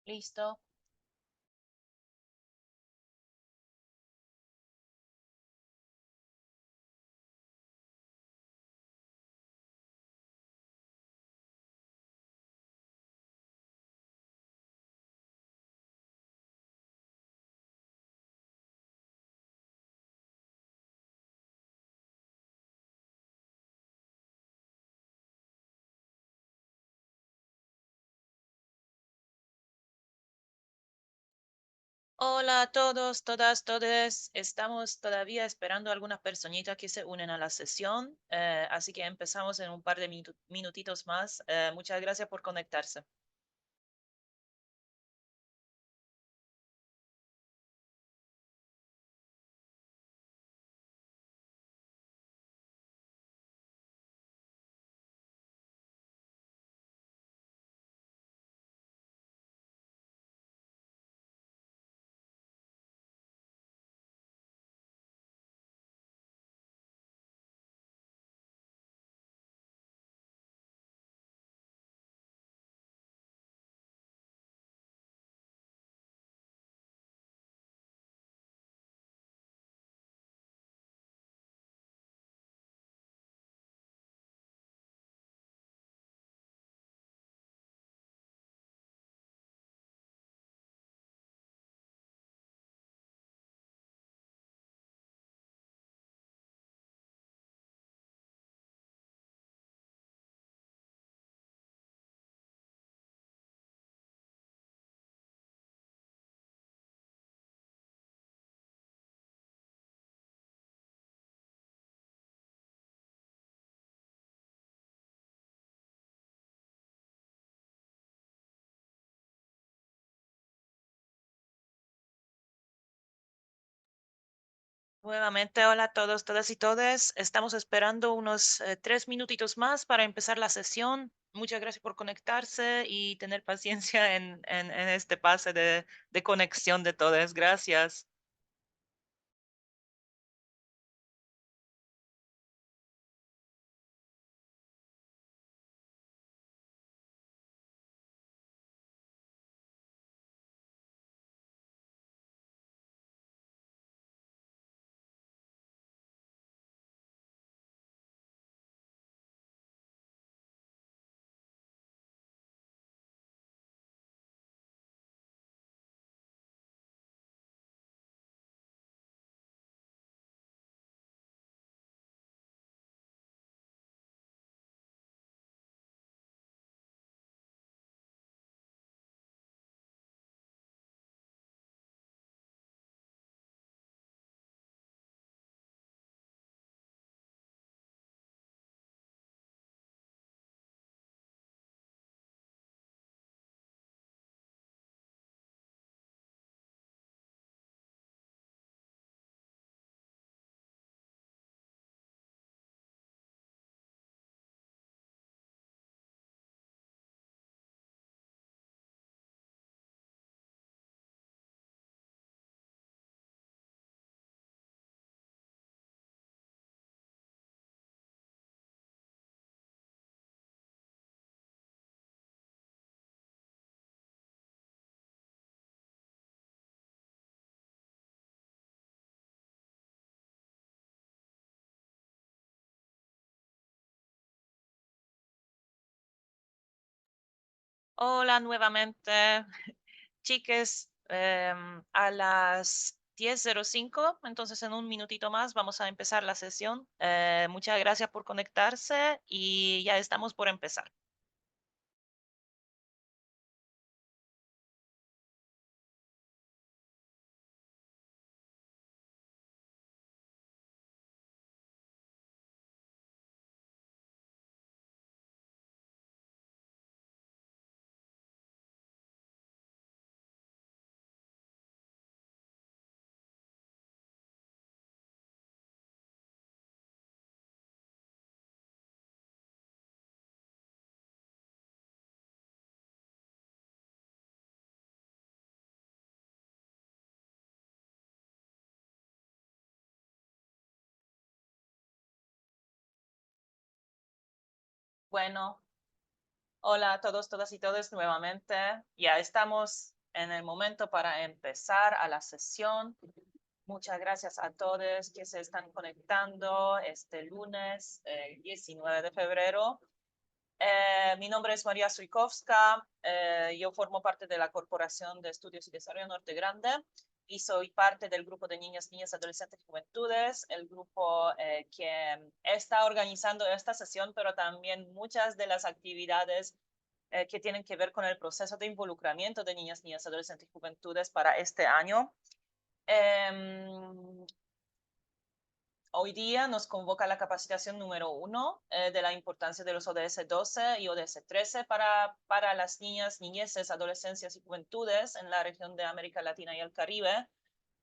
Listo. Hola a todos, todas, todes. Estamos todavía esperando a algunas personitas que se unen a la sesión, así que empezamos en un par de minutitos más. Muchas gracias por conectarse. Nuevamente, hola a todos, todas y todes. Estamos esperando unos 3 minutitos más para empezar la sesión. Muchas gracias por conectarse y tener paciencia en este pase de conexión de todos. Gracias. Hola nuevamente. Chiques, a las 10:05, entonces en un minutito más vamos a empezar la sesión. Muchas gracias por conectarse y ya estamos por empezar. Bueno, Hola a todos, todas y todos nuevamente. Ya estamos en el momento para empezar a la sesión. Muchas gracias a todos que se están conectando este lunes 19 de febrero. Mi nombre es María Suikovska. Yo formo parte de la Corporación de Estudios y Desarrollo Norte Grande y soy parte del grupo de niñas, adolescentes y juventudes, el grupo que está organizando esta sesión, pero también muchas de las actividades que tienen que ver con el proceso de involucramiento de niñas, adolescentes y juventudes para este año. Hoy día nos convoca la capacitación número 1 de la importancia de los ODS 12 y ODS 13 para las niñeces, adolescencias y juventudes en la región de América Latina y el Caribe.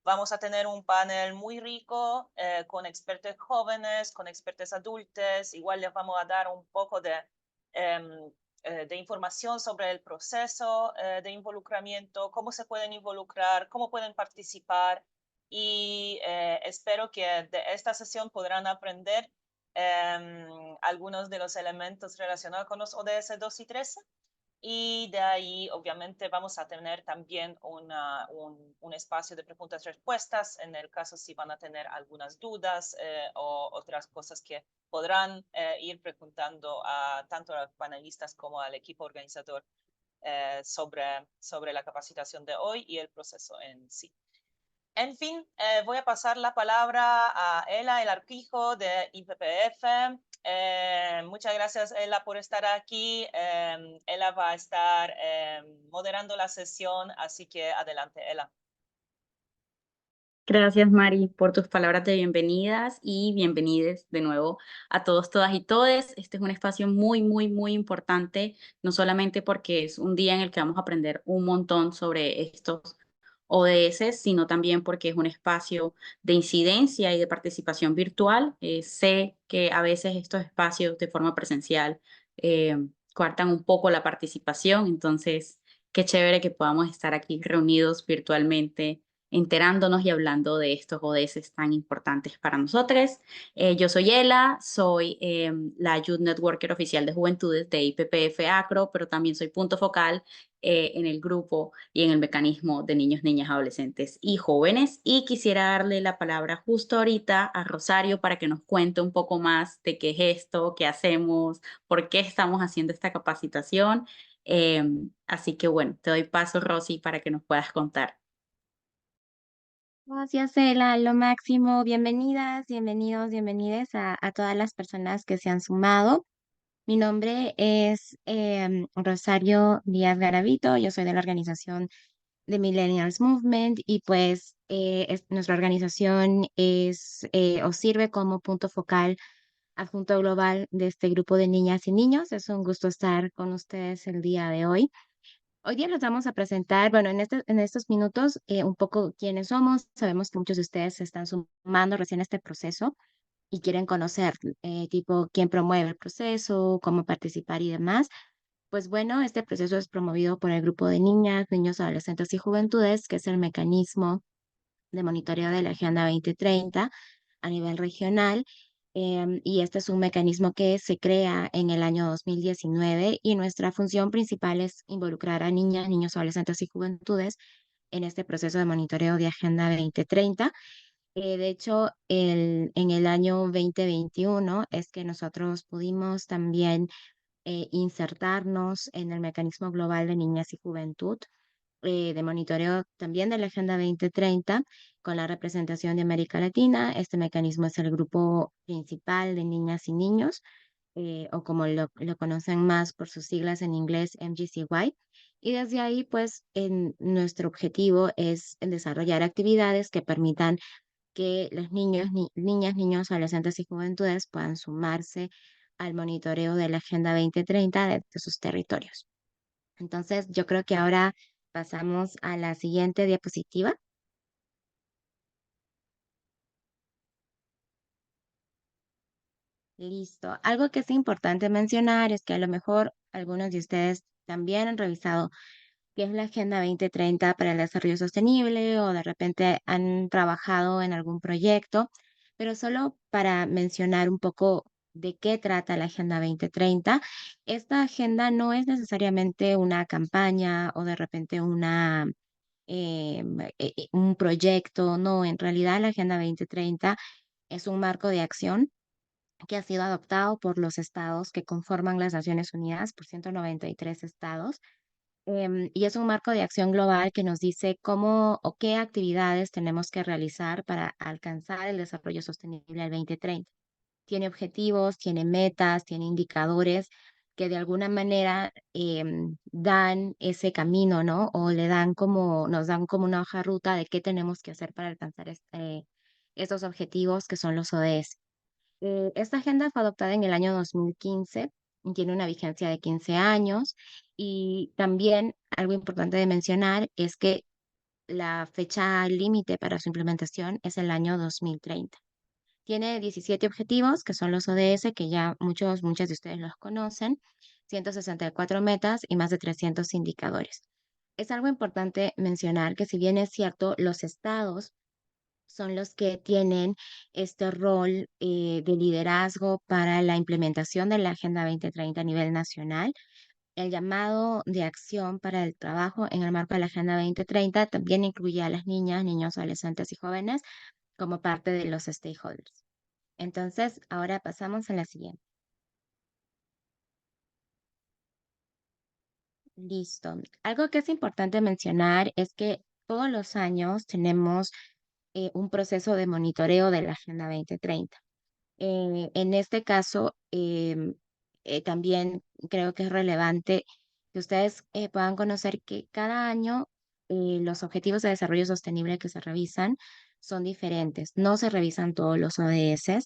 Vamos a tener un panel muy rico con expertos jóvenes, con expertos adultos. Igual les vamos a dar un poco de información sobre el proceso de involucramiento, cómo se pueden involucrar, cómo pueden participar y espero que de esta sesión podrán aprender algunos de los elementos relacionados con los ODS 2 y 13 y de ahí, obviamente, vamos a tener también un espacio de preguntas y respuestas en el caso si van a tener algunas dudas o otras cosas que podrán ir preguntando a tanto a los panelistas como al equipo organizador sobre la capacitación de hoy y el proceso en sí. En fin, voy a pasar la palabra a Ela, el arquijo de IPPF. Muchas gracias, Ela, por estar aquí. Ela va a estar moderando la sesión, así que adelante, Ela. Gracias, Mari, por tus palabras de bienvenidas y bienvenides de nuevo a todos, todas y todes. Este es un espacio muy, muy, muy importante, no solamente porque es un día en el que vamos a aprender un montón sobre estos ODS, sino también porque es un espacio de incidencia y de participación virtual. Sé que a veces estos espacios de forma presencial eh, coartan un poco la participación, entonces qué chévere que podamos estar aquí reunidos virtualmente enterándonos y hablando de estos ODS tan importantes para nosotros. Yo soy Ela, soy la Youth Networker oficial de Juventudes de IPPF Acro, pero también soy punto focal en el grupo y en el mecanismo de niños, niñas, adolescentes y jóvenes. Y quisiera darle la palabra justo ahorita a Rosario para que nos cuente un poco más de qué es esto, qué hacemos, por qué estamos haciendo esta capacitación. Así que bueno, te doy paso, Rosy, para que nos puedas contar. Gracias, Cela, lo máximo. Bienvenidas, bienvenidos, bienvenides a todas las personas que se han sumado. Mi nombre es Rosario Díaz Garavito, yo soy de la organización de Millennials Movement y pues nuestra organización es o sirve como punto focal adjunto global de este grupo de niñas y niños. Es un gusto estar con ustedes el día de hoy. Hoy día les vamos a presentar, bueno, en estos minutos, un poco quiénes somos. Sabemos que muchos de ustedes se están sumando recién a este proceso y quieren conocer, tipo, quién promueve el proceso, cómo participar y demás. Pues bueno, este proceso es promovido por el grupo de niñas, niños, adolescentes y juventudes, que es el mecanismo de monitoreo de la Agenda 2030 a nivel regional. Y este es un mecanismo que se crea en el año 2019 y nuestra función principal es involucrar a niñas, niños, adolescentes y juventudes en este proceso de monitoreo de Agenda 2030. De hecho, en el año 2021 es que nosotros pudimos también insertarnos en el mecanismo global de niñas y juventud de monitoreo también de la Agenda 2030 con la representación de América Latina. Este mecanismo es el grupo principal de niñas y niños, o como lo conocen más por sus siglas en inglés, MGCY. Y desde ahí, pues, nuestro objetivo es en desarrollar actividades que permitan que los niños, niñas, niños, adolescentes y juventudes puedan sumarse al monitoreo de la Agenda 2030 de sus territorios. Entonces, yo creo que ahora pasamos a la siguiente diapositiva. Listo. Algo que es importante mencionar es que a lo mejor algunos de ustedes también han revisado qué es la Agenda 2030 para el Desarrollo Sostenible o de repente han trabajado en algún proyecto, pero solo para mencionar un poco ¿De qué trata la Agenda 2030? Esta agenda no es necesariamente una campaña o de repente un proyecto, no, en realidad la Agenda 2030 es un marco de acción que ha sido adoptado por los estados que conforman las Naciones Unidas, por 193 estados, y es un marco de acción global que nos dice cómo o qué actividades tenemos que realizar para alcanzar el desarrollo sostenible al 2030. Tiene objetivos, tiene metas, tiene indicadores que de alguna manera dan ese camino, ¿no? O nos dan como una hoja de ruta de qué tenemos que hacer para alcanzar estos objetivos que son los ODS. Esta agenda fue adoptada en el año 2015 y tiene una vigencia de 15 años y también algo importante de mencionar es que la fecha límite para su implementación es el año 2030. Tiene 17 objetivos, que son los ODS, que ya muchas de ustedes los conocen, 164 metas y más de 300 indicadores. Es algo importante mencionar que si bien es cierto, los estados son los que tienen este rol de liderazgo para la implementación de la Agenda 2030 a nivel nacional. El llamado de acción para el trabajo en el marco de la Agenda 2030 también incluye a las niñas, niños, adolescentes y jóvenes como parte de los stakeholders. Entonces, ahora pasamos a la siguiente. Listo. Algo que es importante mencionar es que todos los años tenemos un proceso de monitoreo de la Agenda 2030. En este caso, también creo que es relevante que ustedes puedan conocer que cada año los objetivos de desarrollo sostenible que se revisan son diferentes. No se revisan todos los ODS,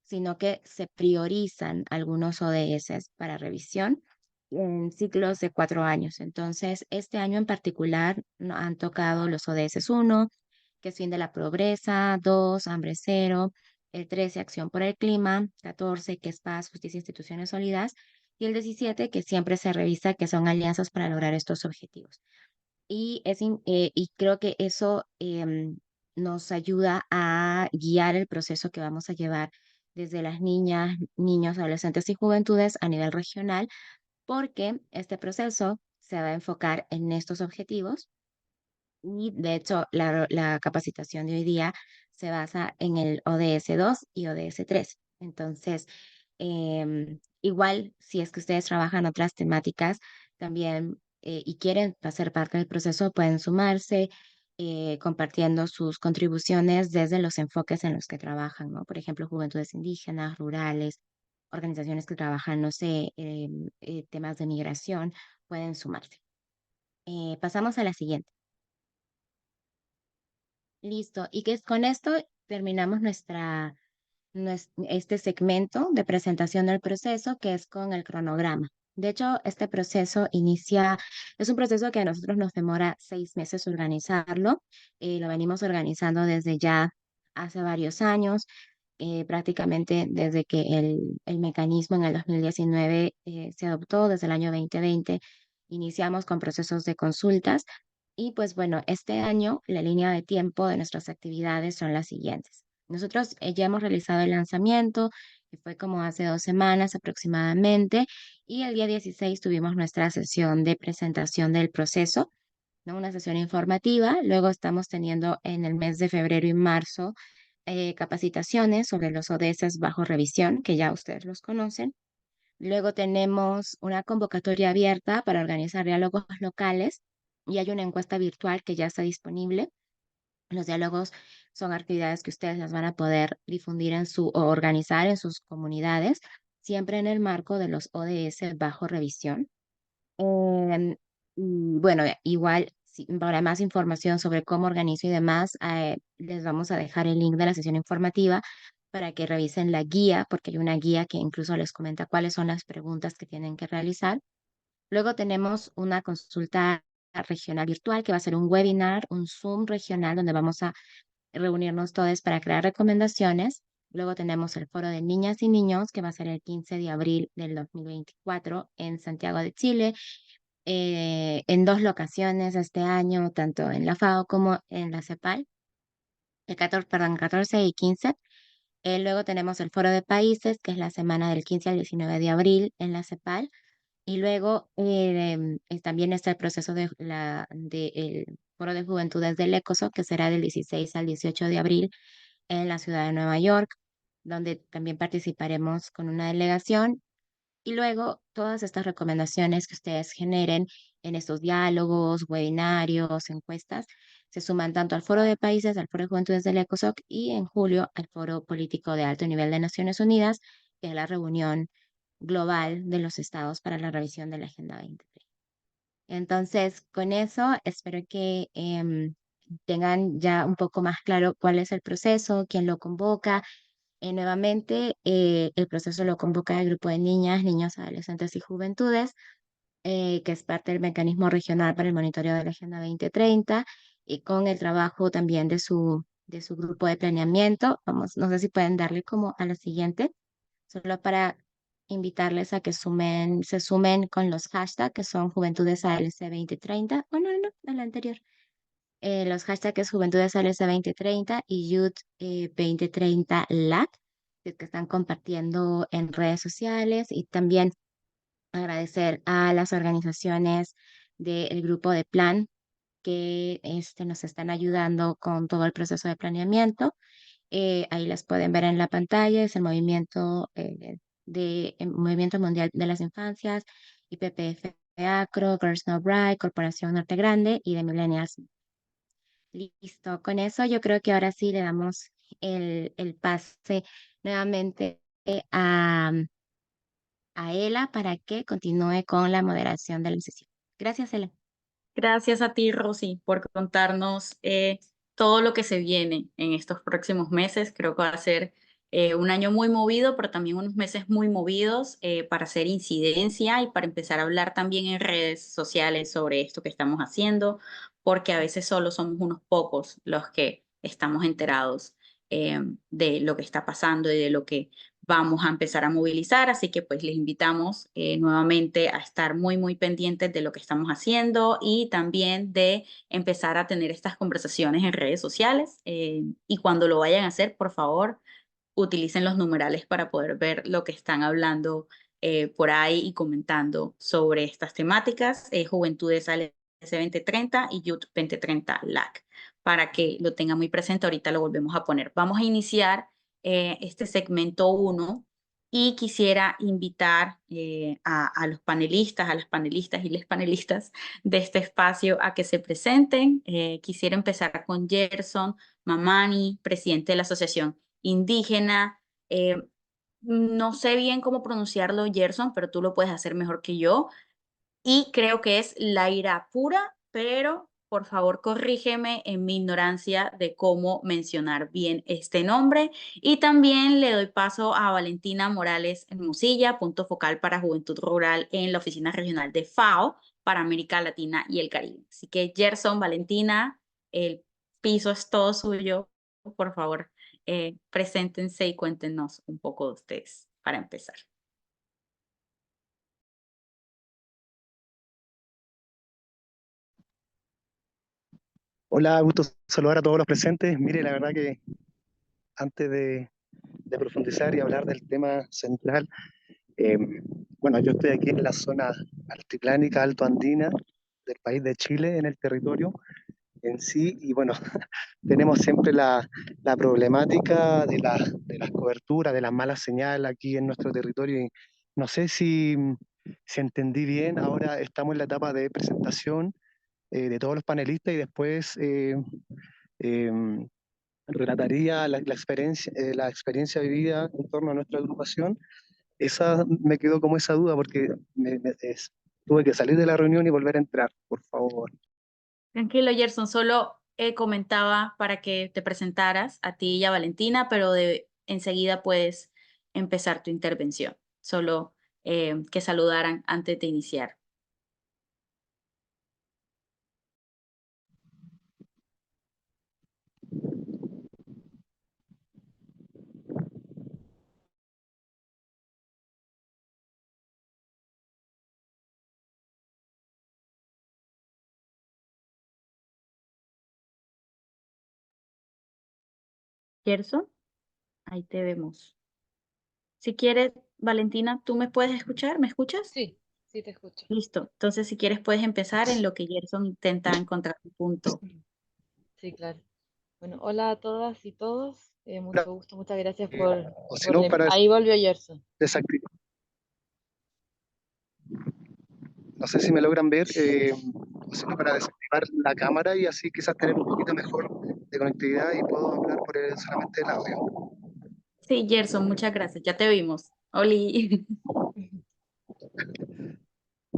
sino que se priorizan algunos ODS para revisión en ciclos de 4 años. Entonces, este año en particular han tocado los ODS 1, que es fin de la pobreza; 2, hambre cero; el 13, acción por el clima; 14, que es paz, justicia e instituciones sólidas; y el 17, que siempre se revisa, que son alianzas para lograr estos objetivos. Y creo que eso nos ayuda a guiar el proceso que vamos a llevar desde las niñas, niños, adolescentes y juventudes a nivel regional, porque este proceso se va a enfocar en estos objetivos y de hecho la capacitación de hoy día se basa en el ODS 2 y ODS 3. Entonces, igual si es que ustedes trabajan otras temáticas también y quieren hacer parte del proceso, pueden sumarse compartiendo sus contribuciones desde los enfoques en los que trabajan, ¿no? Por ejemplo, juventudes indígenas, rurales, organizaciones que trabajan, no sé, temas de migración, pueden sumarse. Pasamos a la siguiente. Listo. Y que con esto terminamos este segmento de presentación del proceso, que es con el cronograma. De hecho, este proceso es un proceso que a nosotros nos demora 6 meses organizarlo. Lo venimos organizando desde ya hace varios años, prácticamente desde que el mecanismo en el 2019 se adoptó, desde el año 2020 iniciamos con procesos de consultas y pues bueno, este año la línea de tiempo de nuestras actividades son las siguientes. Nosotros ya hemos realizado el lanzamiento, que fue como hace 2 semanas aproximadamente, y el día 16 tuvimos nuestra sesión de presentación del proceso, ¿no? Una sesión informativa. Luego estamos teniendo en el mes de febrero y marzo capacitaciones sobre los ODS bajo revisión, que ya ustedes los conocen. Luego tenemos una convocatoria abierta para organizar diálogos locales y hay una encuesta virtual que ya está disponible. Los diálogos son actividades que ustedes las van a poder difundir o organizar en sus comunidades, siempre en el marco de los ODS bajo revisión. Y bueno, igual, para más información sobre cómo organizo y demás, les vamos a dejar el link de la sesión informativa para que revisen la guía, porque hay una guía que incluso les comenta cuáles son las preguntas que tienen que realizar. Luego tenemos una consulta regional virtual que va a ser un webinar, un Zoom regional donde vamos a reunirnos todos para crear recomendaciones. Luego tenemos el foro de niñas y niños que va a ser el 15 de abril del 2024 en Santiago de Chile, en 2 locaciones este año, tanto en la FAO como en la CEPAL, el 14, perdón, 14 y 15. Luego tenemos el Foro de Países, que es la semana del 15 al 19 de abril en la CEPAL. Y luego también está el proceso el Foro de Juventudes del ECOSOC, que será del 16 al 18 de abril en la ciudad de Nueva York, donde también participaremos con una delegación. Y luego todas estas recomendaciones que ustedes generen en estos diálogos, webinarios, encuestas, se suman tanto al Foro de Países, al Foro de Juventudes del ECOSOC y en julio al Foro Político de Alto Nivel de Naciones Unidas, que es la reunión global de los estados para la revisión de la Agenda 2030. Entonces, con eso, espero que tengan ya un poco más claro cuál es el proceso, quién lo convoca. Nuevamente, el proceso lo convoca el grupo de niñas, niños, adolescentes y juventudes, que es parte del mecanismo regional para el monitoreo de la Agenda 2030 y con el trabajo también de su grupo de planeamiento. Vamos, no sé si pueden darle como a la siguiente, solo para invitarles a que se sumen con los hashtags que son Juventudes ALC 2030. Oh, no, no, no, a la anterior. Los hashtags es Juventudes ALC 2030 y Youth 2030 LAC, que están compartiendo en redes sociales, y también agradecer a las organizaciones del grupo de plan que nos están ayudando con todo el proceso de planeamiento. Ahí las pueden ver en la pantalla, es el Movimiento Mundial de las Infancias, IPPF Acro, Girls No Bright, Corporación Norte Grande y de Millennials. Listo, con eso yo creo que ahora sí le damos el pase nuevamente a, a Ela para que continúe con la moderación de la sesión. Gracias, Ela. Gracias a ti, Rosy, por contarnos todo lo que se viene en estos próximos meses. Creo que va a ser un año muy movido, pero también unos meses muy movidos para hacer incidencia y para empezar a hablar también en redes sociales sobre esto que estamos haciendo, porque a veces solo somos unos pocos los que estamos enterados de lo que está pasando y de lo que vamos a empezar a movilizar, así que pues les invitamos nuevamente a estar muy pendientes de lo que estamos haciendo y también de empezar a tener estas conversaciones en redes sociales y cuando lo vayan a hacer, por favor, utilicen los numerales para poder ver lo que están hablando por ahí y comentando sobre estas temáticas, Juventudes ALC 2030 y Youth 2030 LAC, para que lo tengan muy presente. Ahorita lo volvemos a poner. Vamos a iniciar este segmento 1 y quisiera invitar a los panelistas, a las panelistas y les panelistas de este espacio a que se presenten. Quisiera empezar con Gerson Mamani, presidente de la Asociación Indígena. No sé bien cómo pronunciarlo, Gerson, pero tú lo puedes hacer mejor que yo. Y creo que es Laira Pura, pero por favor corrígeme en mi ignorancia de cómo mencionar bien este nombre. Y también le doy paso a Valentina Morales Musilla, punto focal para Juventud Rural en la Oficina Regional de FAO para América Latina y el Caribe. Así que Gerson, Valentina, el piso es todo suyo. Por favor, preséntense y cuéntenos un poco de ustedes para empezar. Hola, gusto saludar a todos los presentes. Mire, la verdad que antes de profundizar y hablar del tema central, eh, bueno, yo estoy aquí en la zona altiplánica, altoandina del país de Chile, en el territorio en sí, y bueno, tenemos siempre la problemática de las coberturas, de las malas señales aquí en nuestro territorio. Y no sé si entendí bien, ahora estamos en la etapa de presentación de todos los panelistas y después eh, relataría la experiencia vivida en torno a nuestra agrupación. Esa me quedó como esa duda porque tuve que salir de la reunión y volver a entrar, por favor. Tranquilo, Gerson, solo comentaba para que te presentaras a ti y a Valentina, pero enseguida puedes empezar tu intervención. Solo que saludaran antes de iniciar. Gerson. Ahí te vemos. Si quieres, Valentina, ¿tú me puedes escuchar? ¿Me escuchas? Sí, sí te escucho. Listo. Entonces, si quieres, puedes empezar en lo que Gerson intenta encontrar un punto. Sí, claro. Bueno, hola a todas y todos. Ahora, Mucho gusto, muchas gracias o si por no, para Ahí volvió Gerson. desactivar. No sé si me logran ver, o si no, para desactivar la cámara y así quizás tener un poquito mejor de conectividad y puedo hablar por solamente el audio. Sí, Gerson, muchas gracias. Ya te vimos. Oli.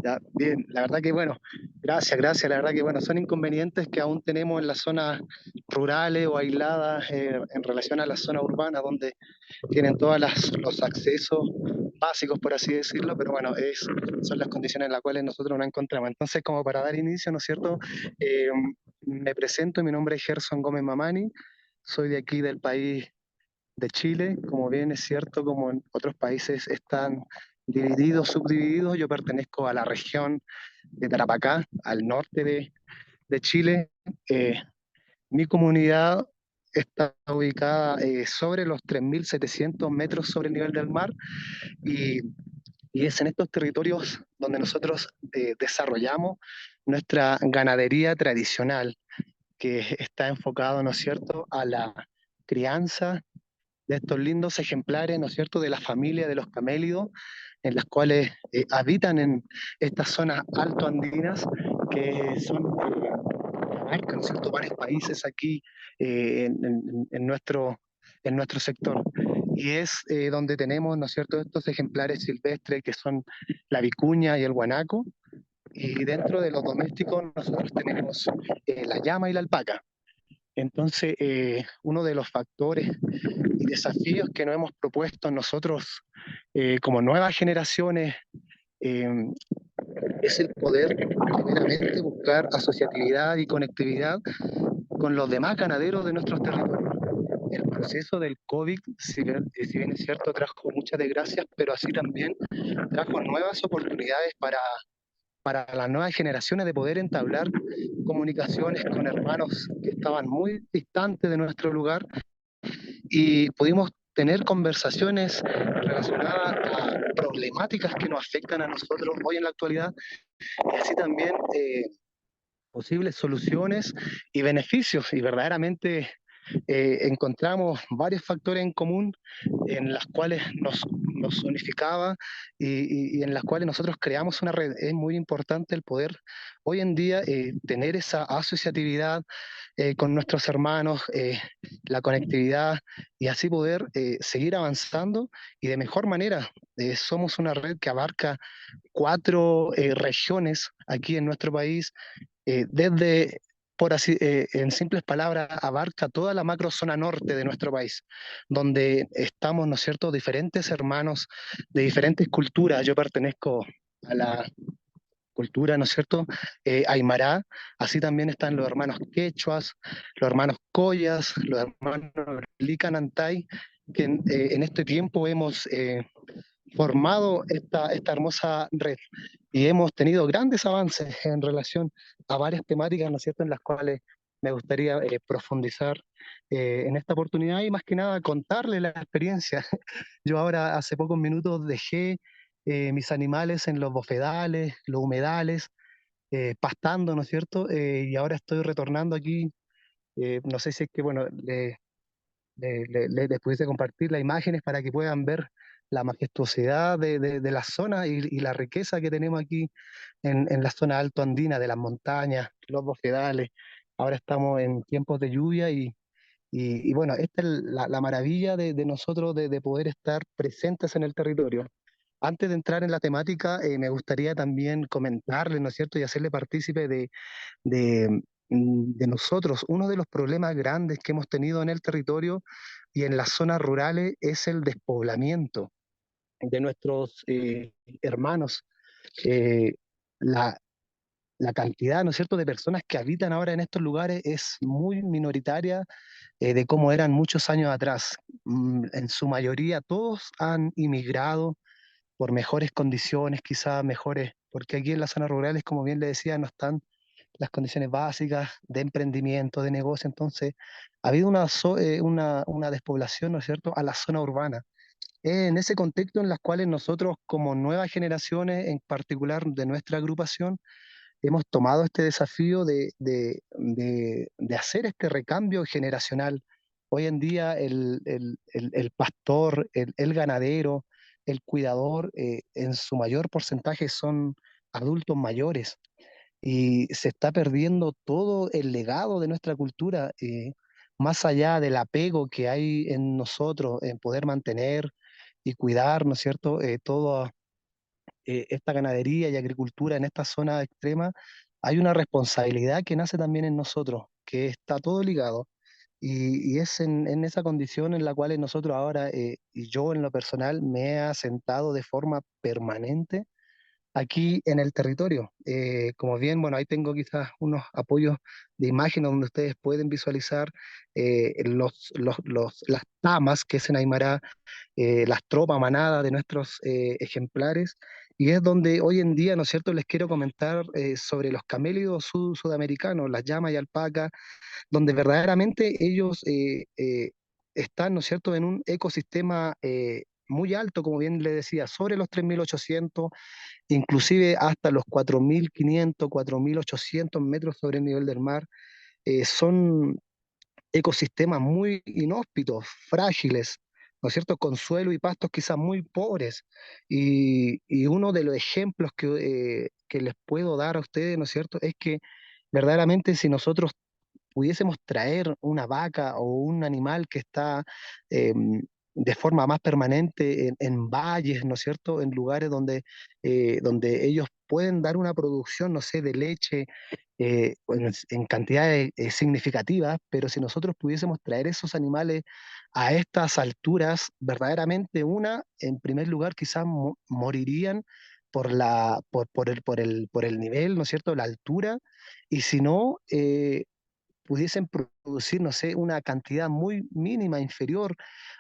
Ya, bien, la verdad que bueno, gracias, la verdad que bueno, son inconvenientes que aún tenemos en las zonas rurales o aisladas en relación a las zonas urbanas donde tienen todos los accesos básicos, por así decirlo, pero bueno, son las condiciones en las cuales nosotros nos encontramos. Entonces, como para dar inicio, ¿no es cierto? Eh, Me presento, mi nombre es Gerson Gómez Mamani, soy de aquí del país de Chile, como bien es cierto, como en otros países están divididos, subdivididos, yo pertenezco a la región de Tarapacá, al norte de Chile. Eh, Mi comunidad está ubicada sobre los 3.700 metros sobre el nivel del mar y, y es en estos territorios donde nosotros desarrollamos nuestra ganadería tradicional, que está enfocado, ¿no es cierto?, a la crianza de estos lindos ejemplares, ¿no es cierto?, de la familia de los camélidos, en las cuales habitan en estas zonas altoandinas, que son, abarcan, ¿no es cierto?, varios países aquí en nuestro sector. Y es donde tenemos, ¿no es cierto?, estos ejemplares silvestres que son la vicuña y el guanaco, y dentro de los domésticos nosotros tenemos la llama y la alpaca. Entonces, uno de los factores y desafíos que nos hemos propuesto nosotros como nuevas generaciones eh, es el poder primeramente buscar asociatividad y conectividad con los demás ganaderos de nuestros territorios. El proceso del COVID, si bien es cierto, trajo muchas desgracias, pero así también trajo nuevas oportunidades para las nuevas generaciones de poder entablar comunicaciones con hermanos que estaban muy distantes de nuestro lugar y pudimos tener conversaciones relacionadas a problemáticas que nos afectan a nosotros hoy en la actualidad y así también posibles soluciones y beneficios. Y verdaderamente encontramos varios factores en común en las cuales nos unificaba y en las cuales nosotros creamos una red. Es muy importante el poder hoy en día tener esa asociatividad con nuestros hermanos, la conectividad y así poder seguir avanzando y de mejor manera. Somos una red que abarca 4 regiones aquí en nuestro país, desde, por así, en simples palabras, abarca toda la macrozona norte de nuestro país, donde estamos, ¿no es cierto?, diferentes hermanos de diferentes culturas. Yo pertenezco a la cultura, ¿no es cierto?, Aymara, así también están los hermanos quechuas, los hermanos collas, los hermanos licanantay, que en este tiempo hemos formado esta hermosa red y hemos tenido grandes avances en relación a varias temáticas, ¿no es cierto?, en las cuales me gustaría profundizar en esta oportunidad y más que nada contarle la experiencia. Yo ahora hace pocos minutos dejé mis animales en los bofedales, los humedales, pastando, ¿no es cierto? Y ahora estoy retornando aquí. No sé si es que, bueno, les pudiese compartir las imágenes para que puedan ver la majestuosidad de la zona y la riqueza que tenemos aquí en la zona alto andina, de las montañas, los bofedales. Ahora estamos en tiempos de lluvia y bueno, esta es la maravilla de nosotros de poder estar presentes en el territorio. Antes de entrar en la temática, me gustaría también comentarle, ¿no es cierto?, y hacerle partícipe de, de nosotros. Uno de los problemas grandes que hemos tenido en el territorio y en las zonas rurales es el despoblamiento de nuestros hermanos. Eh, la, la cantidad, ¿no es cierto?, de personas que habitan ahora en estos lugares es muy minoritaria de cómo eran muchos años atrás. En su mayoría todos han inmigrado por mejores condiciones, quizás mejores, porque aquí en las zonas rurales, como bien le decía, no están las condiciones básicas de emprendimiento, de negocio. Entonces, ha habido una despoblación, ¿no es cierto?, a la zona urbana. En ese contexto en las cuales nosotros, como nuevas generaciones, en particular de nuestra agrupación, hemos tomado este desafío de hacer este recambio generacional. Hoy en día el pastor, el ganadero, el cuidador, en su mayor porcentaje son adultos mayores y se está perdiendo todo el legado de nuestra cultura, más allá del apego que hay en nosotros en poder mantener y cuidar, ¿no es cierto?, todo esta ganadería y agricultura en esta zona extrema, hay una responsabilidad que nace también en nosotros, que está todo ligado. Y es en esa condición en la cual nosotros ahora, y yo en lo personal, me he asentado de forma permanente aquí en el territorio. Como bien, bueno, ahí tengo quizás unos apoyos de imagen donde ustedes pueden visualizar las tamas, que es en Aymara, las tropas manadas de nuestros ejemplares, y es donde hoy en día, ¿no es cierto?, les quiero comentar sobre los camélidos sudamericanos, las llamas y alpacas, donde verdaderamente ellos están, ¿no es cierto?, en un ecosistema muy alto, como bien le decía, sobre los 3.800, inclusive hasta los 4.500, 4.800 metros sobre el nivel del mar. Son ecosistemas muy inhóspitos, frágiles, ¿no es cierto?, con suelo y pastos quizás muy pobres. Y uno de los ejemplos que les puedo dar a ustedes, ¿no es cierto?, es que verdaderamente si nosotros pudiésemos traer una vaca o un animal que está eh, de forma más permanente en valles, ¿no es cierto?, en lugares donde ellos pueden dar una producción, no sé, de leche en cantidades significativas, pero si nosotros pudiésemos traer esos animales a estas alturas, verdaderamente en primer lugar, quizás morirían por el nivel, ¿no es cierto?, la altura, y si no, pudiesen producir, no sé, una cantidad muy mínima, inferior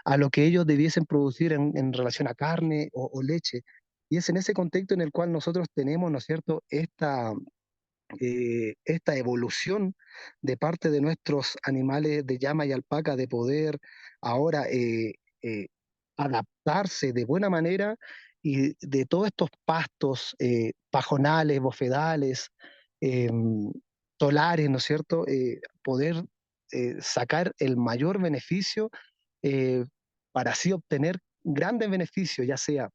a lo que ellos debiesen producir en relación a carne o leche. Y es en ese contexto en el cual nosotros tenemos, ¿no es cierto?, esta evolución de parte de nuestros animales de llama y alpaca de poder ahora eh, adaptarse de buena manera y de todos estos pastos pajonales, bofedales, eh, solares, ¿no es cierto?, poder sacar el mayor beneficio eh, para así obtener grandes beneficios, ya sea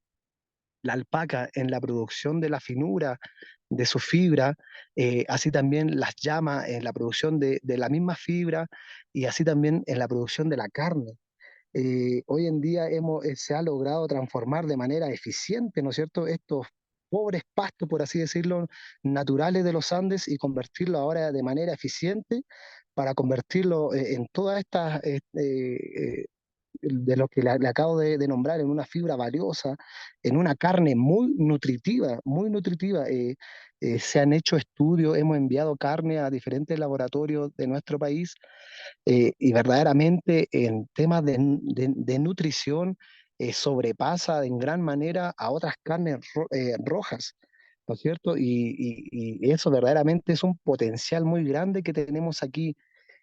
la alpaca en la producción de la finura de su fibra, así también las llamas en la producción de la misma fibra y así también en la producción de la carne. Hoy en día se ha logrado transformar de manera eficiente, ¿no es cierto?, estos pobres pastos, por así decirlo, naturales de los Andes y convertirlo ahora de manera eficiente para convertirlo en todas estas de lo que le acabo de nombrar, en una fibra valiosa, en una carne muy nutritiva, muy nutritiva. Se han hecho estudios, hemos enviado carne a diferentes laboratorios de nuestro país y verdaderamente en temas de nutrición sobrepasa en gran manera a otras carnes rojas, ¿no es cierto? Y eso verdaderamente es un potencial muy grande que tenemos aquí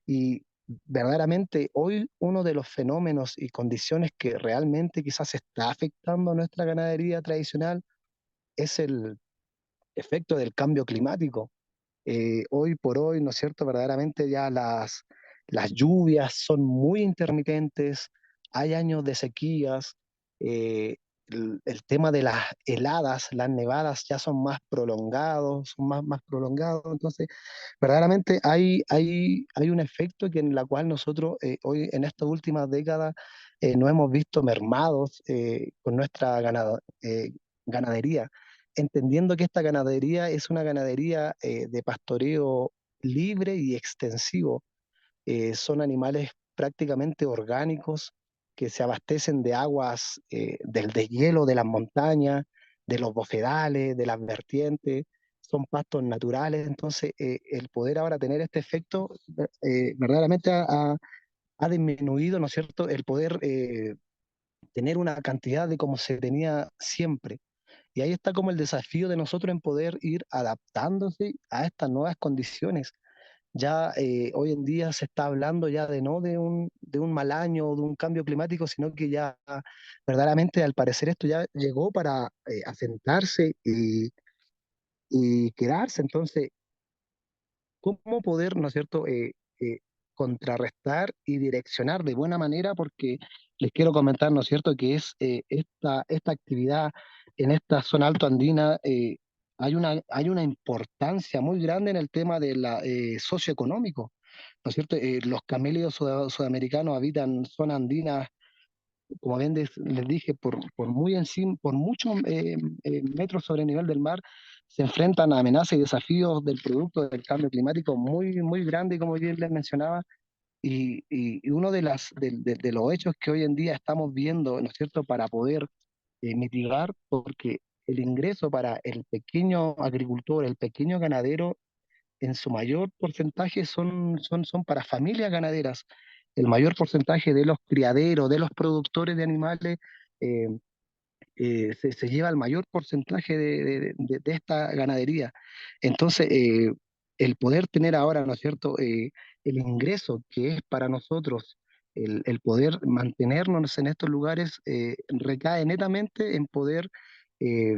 y verdaderamente hoy uno de los fenómenos y condiciones que realmente quizás está afectando a nuestra ganadería tradicional es el efecto del cambio climático. Hoy por hoy, ¿no es cierto? Verdaderamente ya las lluvias son muy intermitentes, hay años de sequías, el tema de las heladas, las nevadas ya son más prolongados, más prolongados, entonces verdaderamente hay un efecto que en la cual nosotros hoy en estas últimas décadas nos hemos visto mermados con nuestra ganadería, entendiendo que esta ganadería es una ganadería de pastoreo libre y extensivo. Son animales prácticamente orgánicos que se abastecen de aguas del deshielo de las montañas, de los bofedales, de las vertientes, son pastos naturales, entonces el poder ahora tener este efecto verdaderamente ha disminuido, ¿no es cierto?, el poder tener una cantidad de como se tenía siempre. Y ahí está como el desafío de nosotros en poder ir adaptándose a estas nuevas condiciones. Ya hoy en día se está hablando ya de no de un mal año o de un cambio climático, sino que ya verdaderamente al parecer esto ya llegó para asentarse y quedarse. Entonces, ¿cómo poder, ¿no es cierto?, contrarrestar y direccionar de buena manera? Porque les quiero comentar, ¿no es cierto?, que es esta actividad en esta zona alto andina, hay una importancia muy grande en el tema de la socioeconómico, ¿no es cierto? Los camélidos sudamericanos habitan zonas andinas, como bien les dije, por muy encima, por muchos metros sobre el nivel del mar, se enfrentan a amenazas y desafíos del producto del cambio climático muy, muy grande, como bien les mencionaba, y uno de los hechos que hoy en día estamos viendo, ¿no es cierto?, para poder mitigar, porque el ingreso para el pequeño agricultor, el pequeño ganadero, en su mayor porcentaje son para familias ganaderas. El mayor porcentaje de los criaderos, de los productores de animales, eh, se lleva el mayor porcentaje de esta ganadería. Entonces, el poder tener ahora, ¿no es cierto?, el ingreso que es para nosotros, el poder mantenernos en estos lugares, recae netamente en poder eh,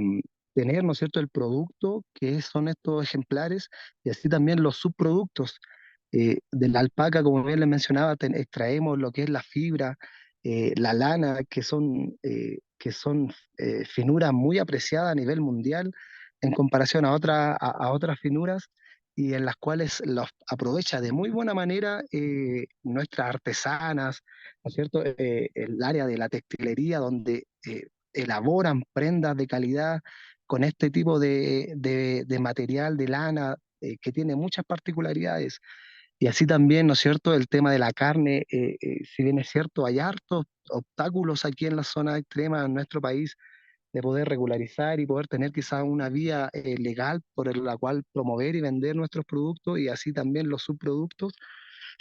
tener, ¿no es cierto?, el producto que son estos ejemplares y así también los subproductos. De la alpaca, como bien les mencionaba, extraemos lo que es la fibra, la lana, que son finuras muy apreciadas a nivel mundial en comparación a otras finuras y en las cuales los aprovecha de muy buena manera nuestras artesanas, ¿no es cierto? El área de la textilería donde elaboran prendas de calidad con este tipo de material de lana que tiene muchas particularidades. Y así también, ¿no es cierto?, el tema de la carne, si bien es cierto, hay hartos obstáculos aquí en la zona extrema, en nuestro país, de poder regularizar y poder tener quizá una vía legal por la cual promover y vender nuestros productos y así también los subproductos,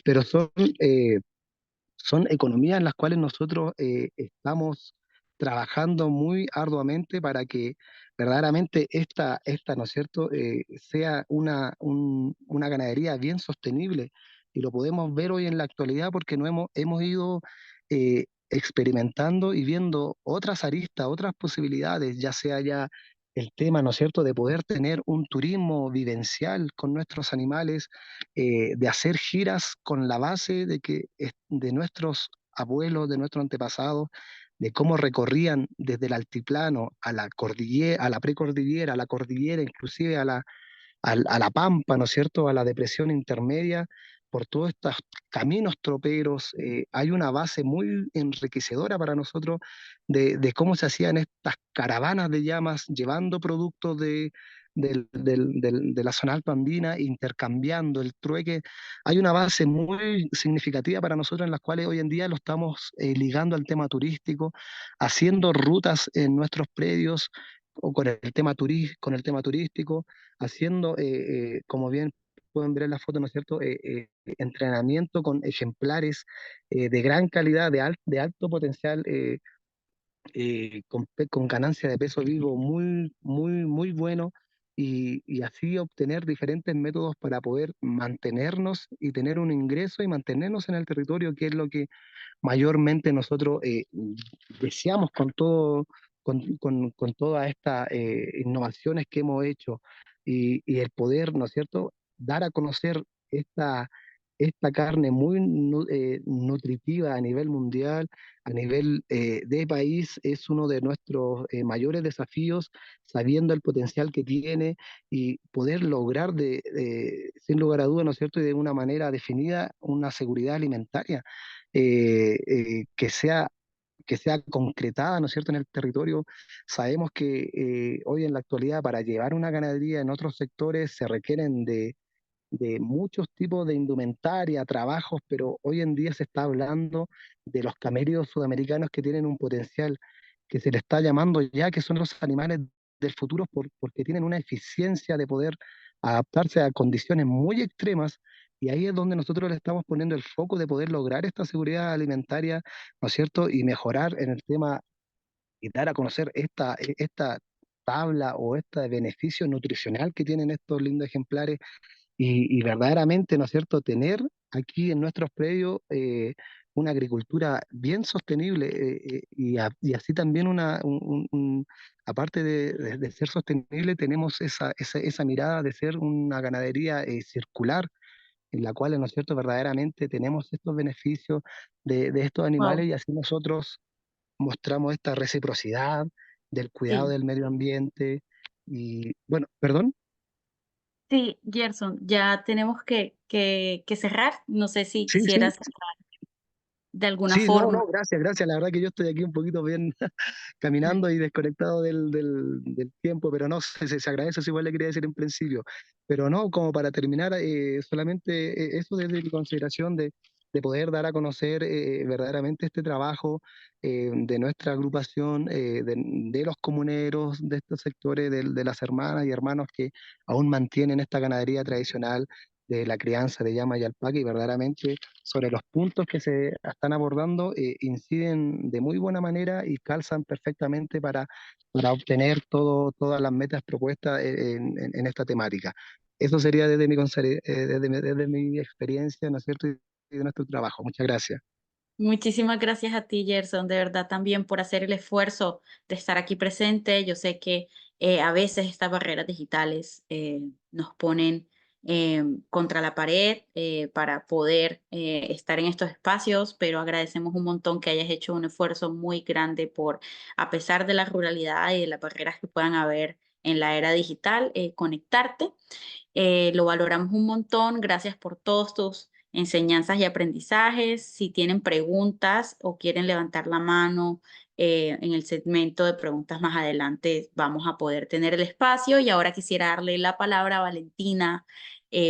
pero eh, son economías en las cuales nosotros estamos trabajando muy arduamente para que verdaderamente ¿no es cierto?, sea una ganadería bien sostenible. Y lo podemos ver hoy en la actualidad porque no hemos ido experimentando y viendo otras aristas, otras posibilidades, ya sea ya el tema, ¿no es cierto?, de poder tener un turismo vivencial con nuestros animales, de hacer giras con la base de nuestros abuelos, de nuestros antepasados, de cómo recorrían desde el altiplano a la cordillera, a la precordillera, a la cordillera, inclusive a la pampa, ¿no es cierto?, a la depresión intermedia, por todos estos caminos troperos. Hay una base muy enriquecedora para nosotros de cómo se hacían estas caravanas de llamas llevando productos de la zona alta andina, intercambiando el trueque. Hay una base muy significativa para nosotros en las cuales hoy en día lo estamos ligando al tema turístico, haciendo rutas en nuestros predios o con el tema turístico, haciendo, como bien pueden ver en la foto, ¿no es cierto?, entrenamiento con ejemplares de gran calidad, de alto potencial, con ganancia de peso vivo muy, muy, muy bueno, y así obtener diferentes métodos para poder mantenernos y tener un ingreso y mantenernos en el territorio, que es lo que mayormente nosotros deseamos con todas estas innovaciones que hemos hecho y el poder, ¿no es cierto?, dar a conocer esta, esta carne muy nutritiva a nivel mundial, a nivel de país, es uno de nuestros mayores desafíos, sabiendo el potencial que tiene y poder lograr sin lugar a dudas, ¿no es cierto?, y de una manera definida, una seguridad alimentaria que sea concretada, ¿no es cierto?, en el territorio. Sabemos que hoy en la actualidad para llevar una ganadería en otros sectores se requieren de muchos tipos de indumentaria, trabajos, pero hoy en día se está hablando de los camellos sudamericanos que tienen un potencial que se le está llamando ya que son los animales del futuro porque tienen una eficiencia de poder adaptarse a condiciones muy extremas y ahí es donde nosotros le estamos poniendo el foco de poder lograr esta seguridad alimentaria, ¿no es cierto? Y mejorar en el tema y dar a conocer esta tabla o este beneficio nutricional que tienen estos lindos ejemplares y verdaderamente, ¿no es cierto?, tener aquí en nuestros predios una agricultura bien sostenible y así también aparte de ser sostenible, tenemos esa mirada de ser una ganadería circular en la cual, ¿no es cierto?, verdaderamente tenemos estos beneficios de estos Wow, animales y así nosotros mostramos esta reciprocidad del cuidado sí. del medio ambiente y, bueno, perdón. Sí, Gerson, ya tenemos que cerrar. No sé si Sí, sí, quisieras de alguna sí, no, forma. no, gracias, gracias. La verdad que yo estoy aquí un poquito bien caminando y desconectado del tiempo, pero no, se agradece, eso igual le quería decir en principio. Pero no, como para terminar, solamente eso desde mi consideración de poder dar a conocer verdaderamente este trabajo de nuestra agrupación, de los comuneros, de estos sectores, de las hermanas y hermanos que aún mantienen esta ganadería tradicional de la crianza de llama y alpaca y verdaderamente sobre los puntos que se están abordando inciden de muy buena manera y calzan perfectamente para obtener todas las metas propuestas en esta temática. Eso sería desde mi experiencia, ¿no es cierto? Y de nuestro trabajo. Muchas gracias. Muchísimas gracias a ti, Gerson, de verdad también por hacer el esfuerzo de estar aquí presente. Yo sé que a veces estas barreras digitales nos ponen contra la pared para poder estar en estos espacios, pero agradecemos un montón que hayas hecho un esfuerzo muy grande por, a pesar de la ruralidad y de las barreras que puedan haber en la era digital, conectarte. Lo valoramos un montón. Gracias por todos tus enseñanzas y aprendizajes. Si tienen preguntas o quieren levantar la mano en el segmento de preguntas más adelante, vamos a poder tener el espacio. Y ahora quisiera darle la palabra a Valentina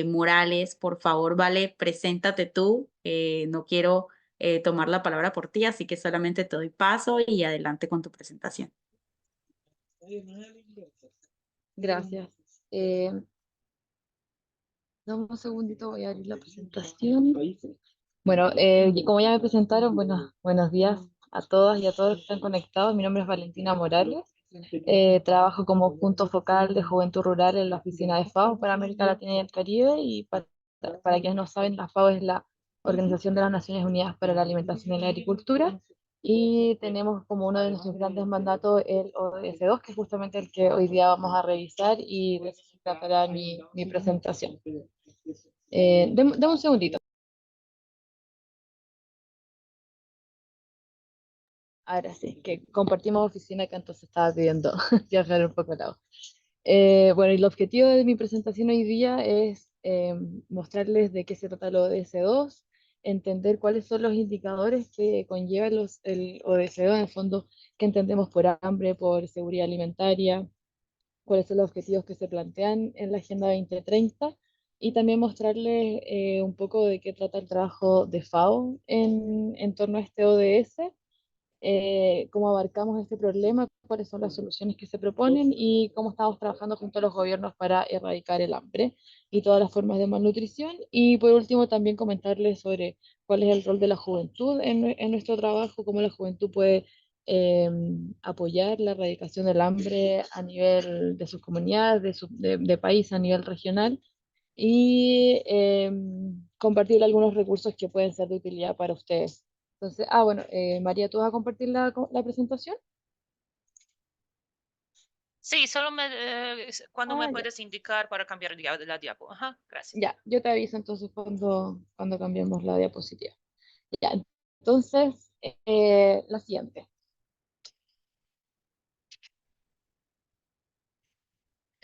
Morales. Por favor, Vale, preséntate tú. No quiero tomar la palabra por ti, así que solamente te doy paso y adelante con tu presentación. Gracias. Eh, Dame un segundito, voy a abrir la presentación. Bueno, y como ya me presentaron, buenos días a todas y a todos los que están conectados. Mi nombre es Valentina Morales. Trabajo como punto focal de juventud rural en la oficina de FAO para América Latina y el Caribe. Y para quienes no saben, la FAO es la Organización de las Naciones Unidas para la Alimentación y la Agricultura. Y tenemos como uno de nuestros grandes mandatos el ODS2, que es justamente el que hoy día vamos a revisar y de eso se tratará mi presentación. Dame un segundito. Ahora sí, que compartimos oficina que entonces estaba pidiendo viajar un poco lado. Bueno, y el objetivo de mi presentación hoy día es mostrarles de qué se trata el ODS2, entender cuáles son los indicadores que conlleva el ODS2, en el fondo, qué entendemos por hambre, por seguridad alimentaria, cuáles son los objetivos que se plantean en la Agenda 2030 y también mostrarles un poco de qué trata el trabajo de FAO en torno a este ODS, cómo abarcamos este problema, cuáles son las soluciones que se proponen y cómo estamos trabajando junto a los gobiernos para erradicar el hambre y todas las formas de malnutrición. Y por último, también comentarles sobre cuál es el rol de la juventud en nuestro trabajo, cómo la juventud puede eh, apoyar la erradicación del hambre a nivel de sus comunidades, de país, a nivel regional. Y compartir algunos recursos que pueden ser de utilidad para ustedes. Entonces, bueno, María, ¿tú vas a compartir la presentación? Sí, solo cuando me Ya. puedes indicar para cambiar la diapo. Ajá, gracias. Ya, yo te aviso entonces cuando cambiemos la diapositiva. Ya, entonces, la siguiente.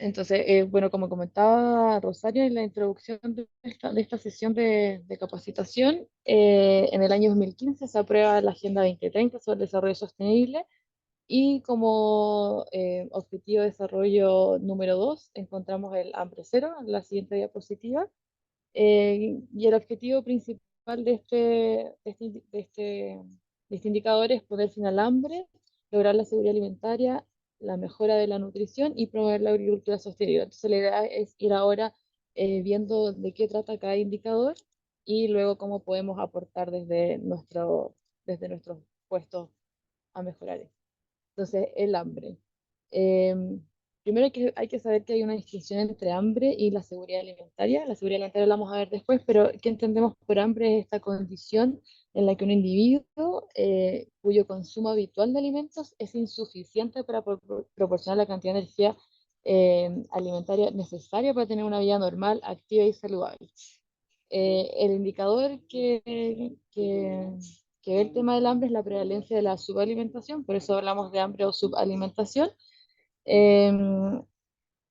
Entonces, bueno, como comentaba Rosario en la introducción de esta sesión de capacitación, en el año 2015 se aprueba la Agenda 2030 sobre el desarrollo sostenible. Y como objetivo de desarrollo número 2 encontramos el hambre cero en la siguiente diapositiva. Y el objetivo principal de este indicador es poner fin al hambre, lograr la seguridad alimentaria, la mejora de la nutrición y promover la agricultura sostenible. Entonces la idea es ir ahora viendo de qué trata cada indicador y luego cómo podemos aportar desde nuestros puestos a mejorar esto. Entonces, el hambre. primero hay que saber que hay una distinción entre hambre y la seguridad alimentaria. La seguridad alimentaria la vamos a ver después, pero ¿qué entendemos por hambre? Es esta condición en la que un individuo cuyo consumo habitual de alimentos es insuficiente para proporcionar la cantidad de energía alimentaria necesaria para tener una vida normal, activa y saludable. El indicador que ve el tema del hambre es la prevalencia de la subalimentación, por eso hablamos de hambre o subalimentación,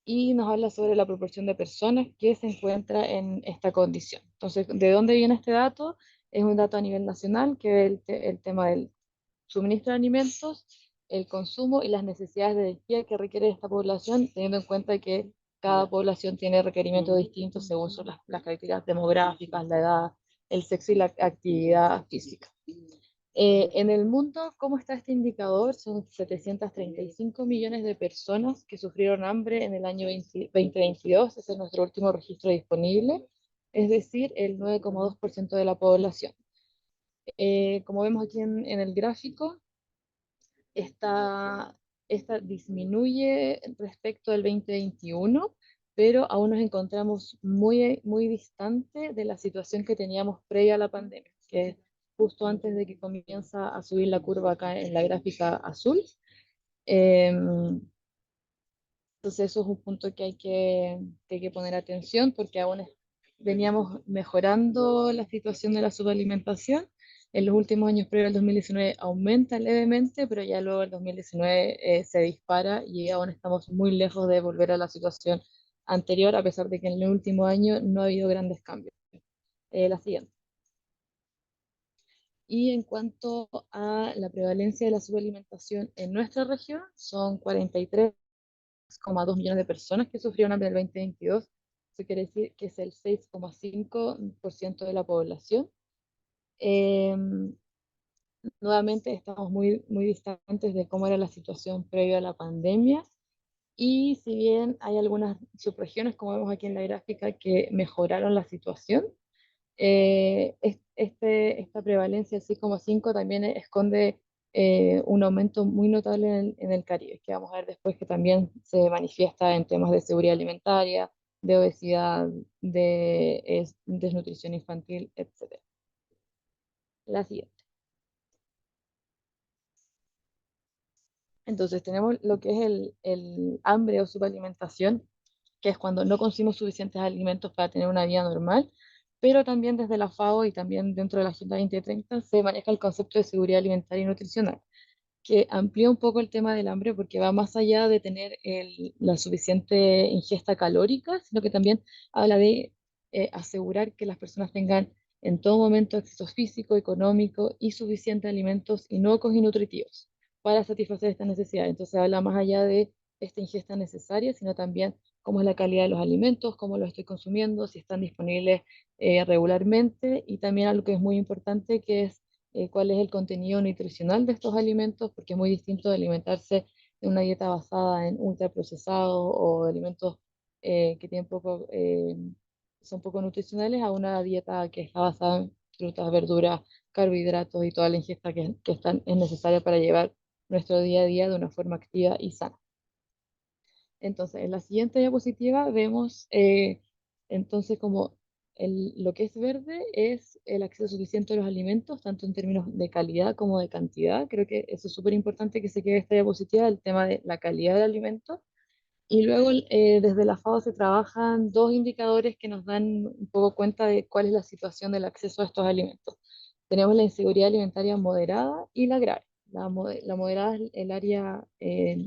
y nos habla sobre la proporción de personas que se encuentra en esta condición. Entonces, ¿de dónde viene este dato? Es un dato a nivel nacional que ve el tema del suministro de alimentos, el consumo y las necesidades de energía que requiere esta población, teniendo en cuenta que cada población tiene requerimientos distintos según las características demográficas, la edad, el sexo y la actividad física. En el mundo, ¿cómo está este indicador? Son 735 millones de personas que sufrieron hambre en el año 2022, ese es nuestro último registro disponible, es decir, el 9,2% de la población. Como vemos aquí en el gráfico, esta disminuye respecto del 2021, pero aún nos encontramos muy, muy distante de la situación que teníamos previa a la pandemia, que es justo antes de que comienza a subir la curva acá en la gráfica azul. Entonces eso es un punto que hay que poner atención porque aún veníamos mejorando la situación de la subalimentación. En los últimos años previo al 2019 aumenta levemente, pero ya luego el 2019 se dispara y aún estamos muy lejos de volver a la situación anterior, a pesar de que en el último año no ha habido grandes cambios. La siguiente. Y en cuanto a la prevalencia de la subalimentación en nuestra región, son 43,2 millones de personas que sufrieron hambre en el 2022. Eso quiere decir que es el 6,5% de la población. Nuevamente estamos muy, muy distantes de cómo era la situación previa a la pandemia. Y si bien hay algunas subregiones, como vemos aquí en la gráfica, que mejoraron la situación, esta prevalencia del 6,5 también esconde un aumento muy notable en el Caribe, que vamos a ver después que también se manifiesta en temas de seguridad alimentaria, de obesidad, de desnutrición infantil, etc. La siguiente. Entonces tenemos lo que es el hambre o subalimentación, que es cuando no consumimos suficientes alimentos para tener una vida normal, pero también desde la FAO y también dentro de la Agenda 2030 se maneja el concepto de seguridad alimentaria y nutricional, que amplía un poco el tema del hambre porque va más allá de tener la suficiente ingesta calórica, sino que también habla de asegurar que las personas tengan en todo momento acceso físico, económico y suficientes alimentos inocuos y nutritivos para satisfacer esta necesidad. Entonces habla más allá de esta ingesta necesaria, sino también cómo es la calidad de los alimentos, cómo los estoy consumiendo, si están disponibles regularmente, y también algo que es muy importante, que es cuál es el contenido nutricional de estos alimentos, porque es muy distinto de alimentarse de una dieta basada en ultraprocesados o alimentos que tienen son poco nutricionales a una dieta que está basada en frutas, verduras, carbohidratos y toda la ingesta es necesaria para llevar nuestro día a día de una forma activa y sana. Entonces, en la siguiente diapositiva vemos entonces como lo que es verde es el acceso suficiente a los alimentos, tanto en términos de calidad como de cantidad. Creo que eso es súper importante que se quede esta diapositiva, el tema de la calidad del alimento. Y luego desde la FAO se trabajan dos indicadores que nos dan un poco cuenta de cuál es la situación del acceso a estos alimentos. Tenemos la inseguridad alimentaria moderada y la grave. La moderada es el área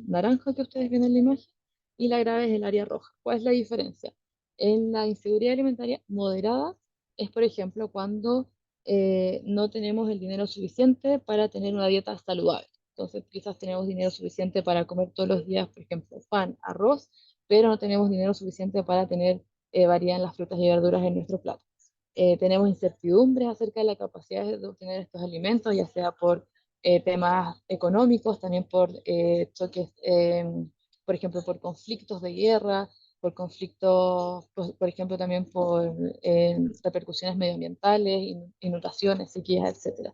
naranja que ustedes ven en la imagen y la grave es el área roja. ¿Cuál es la diferencia? En la inseguridad alimentaria moderada es, por ejemplo, cuando no tenemos el dinero suficiente para tener una dieta saludable. Entonces quizás tenemos dinero suficiente para comer todos los días, por ejemplo, pan, arroz, pero no tenemos dinero suficiente para tener variedad en las frutas y verduras en nuestro plato. Tenemos incertidumbres acerca de la capacidad de obtener estos alimentos, ya sea por temas económicos, también por choques, por ejemplo, por conflictos de guerra, por conflictos, por ejemplo, también por repercusiones medioambientales, inundaciones, sequías, etc.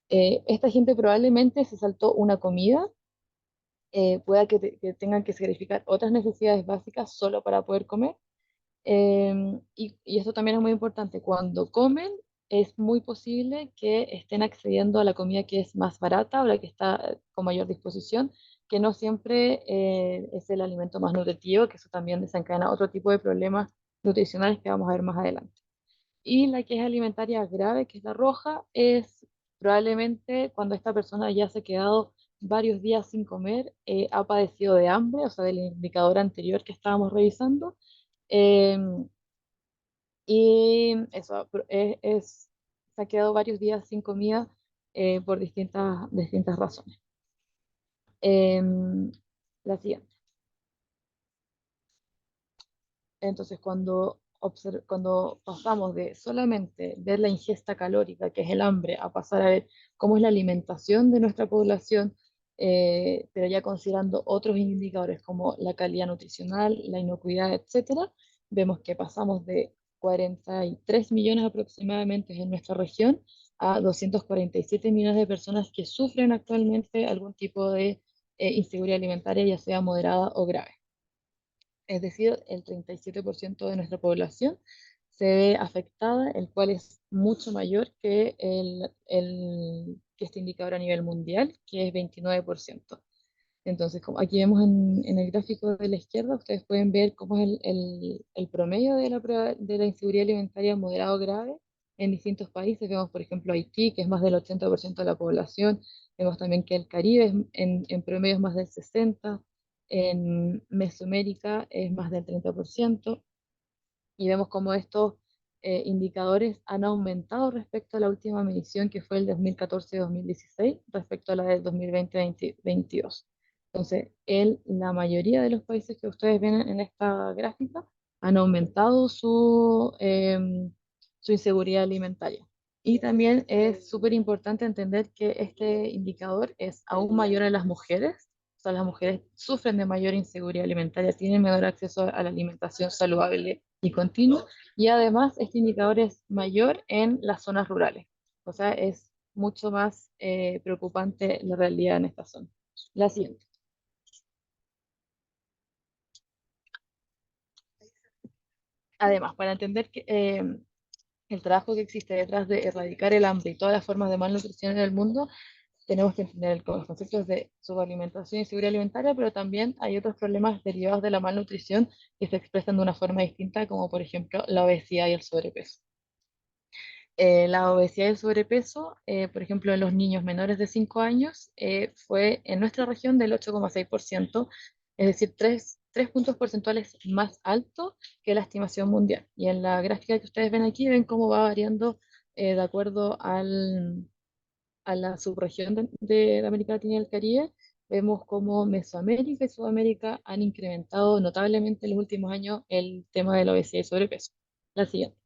Esta gente probablemente se saltó una comida pueda que tengan que sacrificar otras necesidades básicas solo para poder comer. Y esto también es muy importante, cuando comen es muy posible que estén accediendo a la comida que es más barata o la que está con mayor disposición, que no siempre es el alimento más nutritivo, que eso también desencadena otro tipo de problemas nutricionales que vamos a ver más adelante. Y la que es alimentaria grave, que es la roja, es probablemente cuando esta persona ya se ha quedado varios días sin comer, ha padecido de hambre, o sea, del indicador anterior que estábamos revisando. em, y eso, se ha quedado varios días sin comida por distintas razones. Em, la siguiente. Entonces, cuando pasamos de solamente ver la ingesta calórica, que es el hambre, a pasar a ver cómo es la alimentación de nuestra población, pero ya considerando otros indicadores como la calidad nutricional, la inocuidad, etcétera, vemos que pasamos de 43 millones aproximadamente en nuestra región a 247 millones de personas que sufren actualmente algún tipo de inseguridad alimentaria, ya sea moderada o grave. Es decir, el 37% de nuestra población se ve afectada, el cual es mucho mayor que, que este indicador a nivel mundial, que es 29%. Entonces, como aquí vemos en el gráfico de la izquierda, ustedes pueden ver cómo es el promedio de de la inseguridad alimentaria moderado o grave en distintos países. Vemos, por ejemplo, Haití, que es más del 80% de la población. Vemos también que el Caribe en promedio es más del 60%. En Mesoamérica es más del 30%. Y vemos cómo estos indicadores han aumentado respecto a la última medición que fue el 2014-2016, respecto a la del 2020-2022. Entonces, la mayoría de los países que ustedes ven en esta gráfica han aumentado su inseguridad alimentaria. Y también es súper importante entender que este indicador es aún mayor en las mujeres. O sea, las mujeres sufren de mayor inseguridad alimentaria, tienen menor acceso a la alimentación saludable y continua, y además este indicador es mayor en las zonas rurales. O sea, es mucho más preocupante la realidad en esta zona. La siguiente. Además, para entender que, el trabajo que existe detrás de erradicar el hambre y todas las formas de malnutrición en el mundo, tenemos que entender los conceptos de subalimentación y seguridad alimentaria, pero también hay otros problemas derivados de la malnutrición que se expresan de una forma distinta, como por ejemplo la obesidad y el sobrepeso. La obesidad y el sobrepeso, por ejemplo, en los niños menores de 5 años, fue en nuestra región del 8,6%, es decir, tres puntos porcentuales más alto que la estimación mundial. Y en la gráfica que ustedes ven aquí, ven cómo va variando de acuerdo a la subregión de América Latina y el Caribe. Vemos cómo Mesoamérica y Sudamérica han incrementado notablemente en los últimos años el tema de la obesidad y sobrepeso. La siguiente.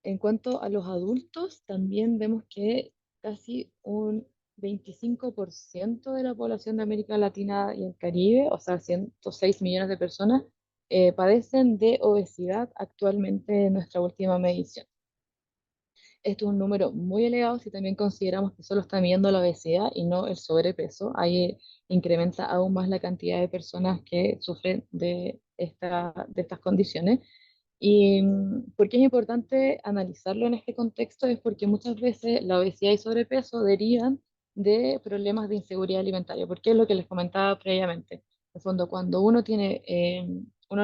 En cuanto a los adultos, también vemos que casi un 25% de la población de América Latina y el Caribe, o sea, 106 millones de personas, padecen de obesidad actualmente en nuestra última medición. Esto es un número muy elevado si también consideramos que solo está midiendo la obesidad y no el sobrepeso. Ahí incrementa aún más la cantidad de personas que sufren de estas condiciones. ¿Y por qué es importante analizarlo en este contexto? Es porque muchas veces la obesidad y sobrepeso derivan de problemas de inseguridad alimentaria, porque es lo que les comentaba previamente. En el fondo, cuando uno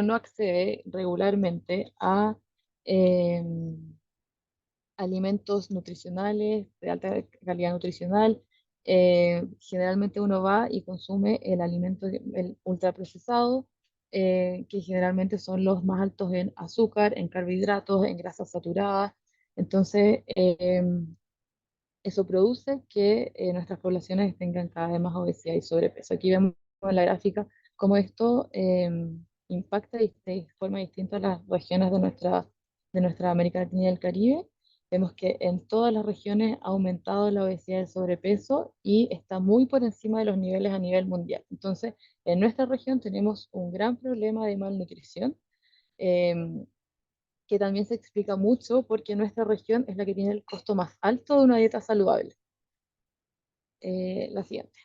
no accede regularmente a eh, alimentos nutricionales de alta calidad nutricional, generalmente uno va y consume el alimento el ultraprocesado, que generalmente son los más altos en azúcar, en carbohidratos, en grasas saturadas. Entonces, eso produce que nuestras poblaciones tengan cada vez más obesidad y sobrepeso. Aquí vemos en la gráfica cómo esto impacta de forma distinta a las regiones de nuestra América Latina y el Caribe. Vemos que en todas las regiones ha aumentado la obesidad y el sobrepeso y está muy por encima de los niveles a nivel mundial. Entonces, en nuestra región tenemos un gran problema de malnutrición. em, que también se explica mucho porque nuestra región es la que tiene el costo más alto de una dieta saludable. La siguiente.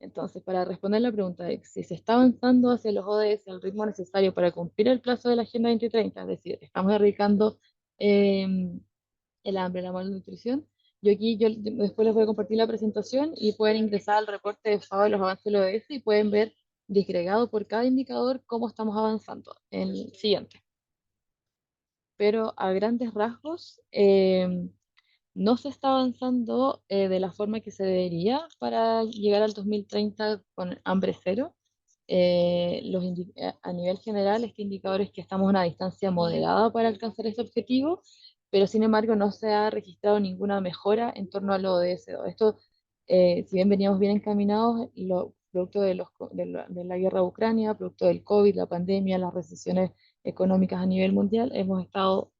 Entonces, para responder la pregunta de si se está avanzando hacia los ODS al ritmo necesario para cumplir el plazo de la Agenda 2030, es decir, estamos erradicando el hambre, la malnutrición, yo después les voy a compartir la presentación y pueden ingresar al reporte de FAO de los avances del ODS y pueden ver disgregado por cada indicador cómo estamos avanzando. En el siguiente. Pero a grandes rasgos, no se está avanzando de la forma que se debería para llegar al 2030 con hambre cero. A nivel general, este indicador es que estamos a una distancia moderada para alcanzar este objetivo, pero sin embargo no se ha registrado ninguna mejora en torno a lo ODS2. Esto, si bien veníamos bien encaminados, producto de la guerra de Ucrania, producto del COVID, la pandemia, las recesiones económicas a nivel mundial, hemos estado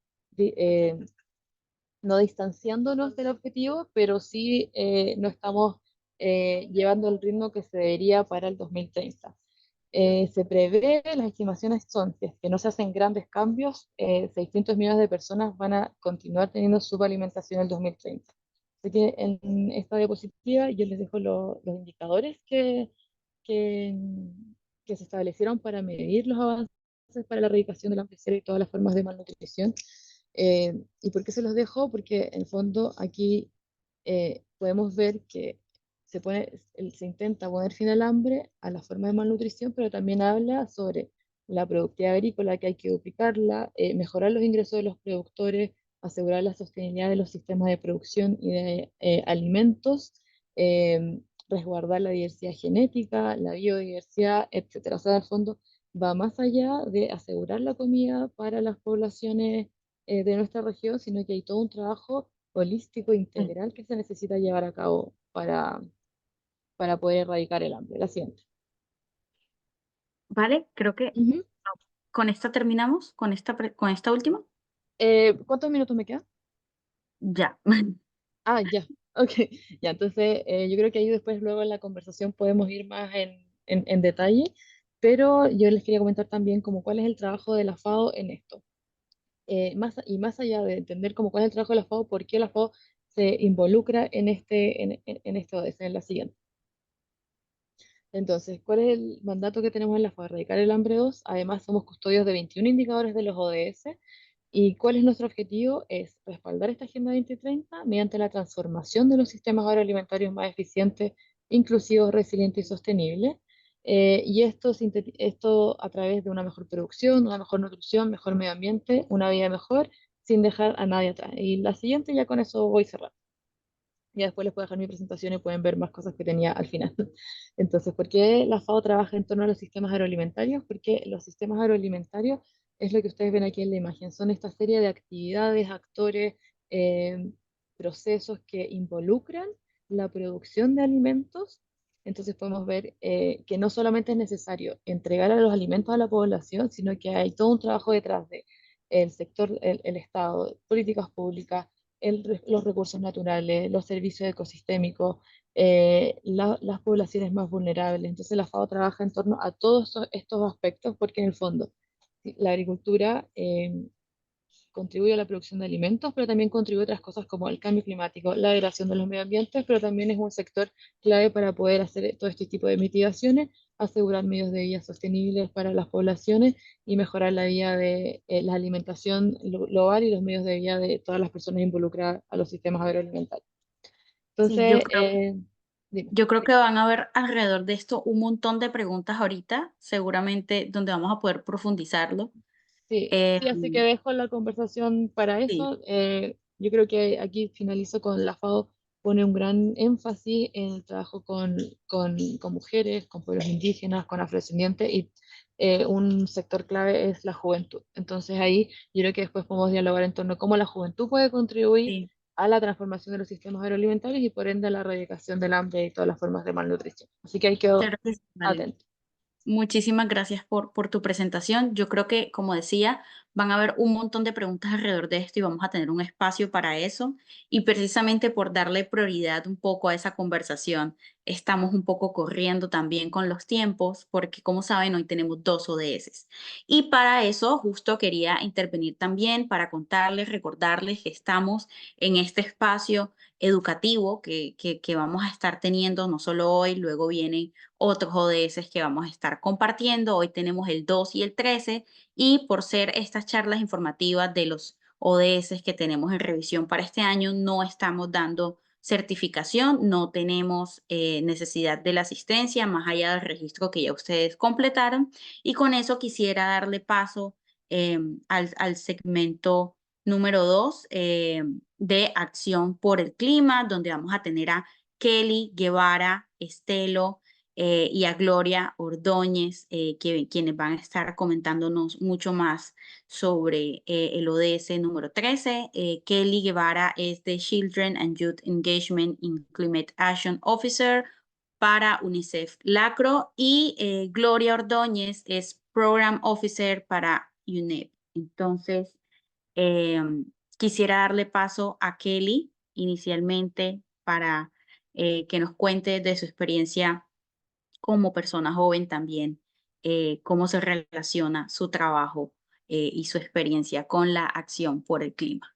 no distanciándonos del objetivo, pero sí no estamos llevando el ritmo que se debería para el 2030. Se prevé, las estimaciones son que no se hacen grandes cambios, 600 millones de personas van a continuar teniendo subalimentación en el 2030. Así que en esta diapositiva yo les dejo los indicadores que, que se establecieron para medir los avances para la erradicación de la hambre y todas las formas de malnutrición. ¿Y por qué se los dejo? Porque en el fondo aquí podemos ver que se intenta poner fin al hambre, a la forma de malnutrición, pero también habla sobre la productividad agrícola, que hay que duplicarla, mejorar los ingresos de los productores, asegurar la sostenibilidad de los sistemas de producción y de alimentos, resguardar la diversidad genética, la biodiversidad, etcétera. O sea, al fondo va más allá de asegurar la comida para las poblaciones de nuestra región, sino que hay todo un trabajo holístico integral que se necesita llevar a cabo para poder erradicar el hambre. La siguiente. Vale, creo que Ujú. con esta terminamos, con esta última. ¿Cuántos minutos me quedan? Ya. Ah, ya. Ok, ya, entonces yo creo que ahí después luego en la conversación podemos ir más en detalle, pero yo les quería comentar también como cuál es el trabajo de la FAO en esto. Más allá de entender como cuál es el trabajo de la FAO, por qué la FAO se involucra en este ODS, en la siguiente. Entonces, ¿cuál es el mandato que tenemos en la FAO? Erradicar el hambre 2. Además, somos custodios de 21 indicadores de los ODS. ¿Y cuál es nuestro objetivo? Es respaldar esta Agenda 2030 mediante la transformación de los sistemas agroalimentarios más eficientes, inclusivos, resilientes y sostenibles. Y esto a través de una mejor producción, una mejor nutrición, mejor medio ambiente, una vida mejor, sin dejar a nadie atrás. Y la siguiente, ya con eso voy cerrando. Ya después les puedo dejar mi presentación y pueden ver más cosas que tenía al final. Entonces, ¿por qué la FAO trabaja en torno a los sistemas agroalimentarios? Porque los sistemas agroalimentarios es lo que ustedes ven aquí en la imagen. Son esta serie de actividades, actores, eh, procesos que involucran la producción de alimentos. Entonces podemos ver que no solamente es necesario entregar a los alimentos a la población, sino que hay todo un trabajo detrás de el sector, el Estado, políticas públicas, los recursos naturales, los servicios ecosistémicos, las poblaciones más vulnerables. Entonces la FAO trabaja en torno a todos estos aspectos porque en el fondo la agricultura contribuye a la producción de alimentos, pero también contribuye a otras cosas como el cambio climático, la degradación de los medio ambientes, pero también es un sector clave para poder hacer todo este tipo de mitigaciones, asegurar medios de vida sostenibles para las poblaciones y mejorar la vida de la alimentación global y los medios de vida de todas las personas involucradas a los sistemas agroalimentarios. Sí, Entonces, dime. yo creo que van a haber alrededor de esto un montón de preguntas ahorita, seguramente donde vamos a poder profundizarlo. Sí, Eh, sí, así que dejo la conversación para sí, eso. Yo creo que aquí finalizo con la FAO pone un gran énfasis en el trabajo con mujeres, con pueblos indígenas, con afrodescendientes y un sector clave es la juventud. Entonces ahí yo creo que después podemos dialogar en torno a cómo la juventud puede contribuir sí, a la transformación de los sistemas agroalimentarios y por ende a la erradicación del hambre y todas las formas de malnutrición. Así que ahí quedo claro que sí, vale. atento. Muchísimas gracias por tu presentación. Yo creo que, como decía, Van a haber un montón de preguntas alrededor de esto y vamos a tener un espacio para eso. Y precisamente por darle prioridad un poco a esa conversación, estamos un poco corriendo también con los tiempos, porque como saben, hoy tenemos 2 ODS. Y para eso justo quería intervenir también para contarles, recordarles que estamos en este espacio educativo que vamos a estar teniendo no solo hoy, luego vienen otros ODS que vamos a estar compartiendo. Hoy tenemos el 2 y el 13 y por ser estas charlas informativas de los ODS que tenemos en revisión para este año, no estamos dando certificación, no tenemos necesidad de la asistencia más allá del registro que ya ustedes completaron. Y con eso quisiera darle paso al segmento número 2 de Acción por el Clima, donde vamos a tener a Kelly Guevara, Estelo y a Gloria Ordóñez, quienes van a estar comentándonos mucho más sobre el ODS número 13. Kelly Guevara es de Children and Youth Engagement in Climate Action Officer para UNICEF LACRO y Gloria Ordóñez es Program Officer para UNEP. Entonces, eh, quisiera darle paso a Kelly inicialmente para que nos cuente de su experiencia como persona joven también, cómo se relaciona su trabajo y su experiencia con la acción por el clima.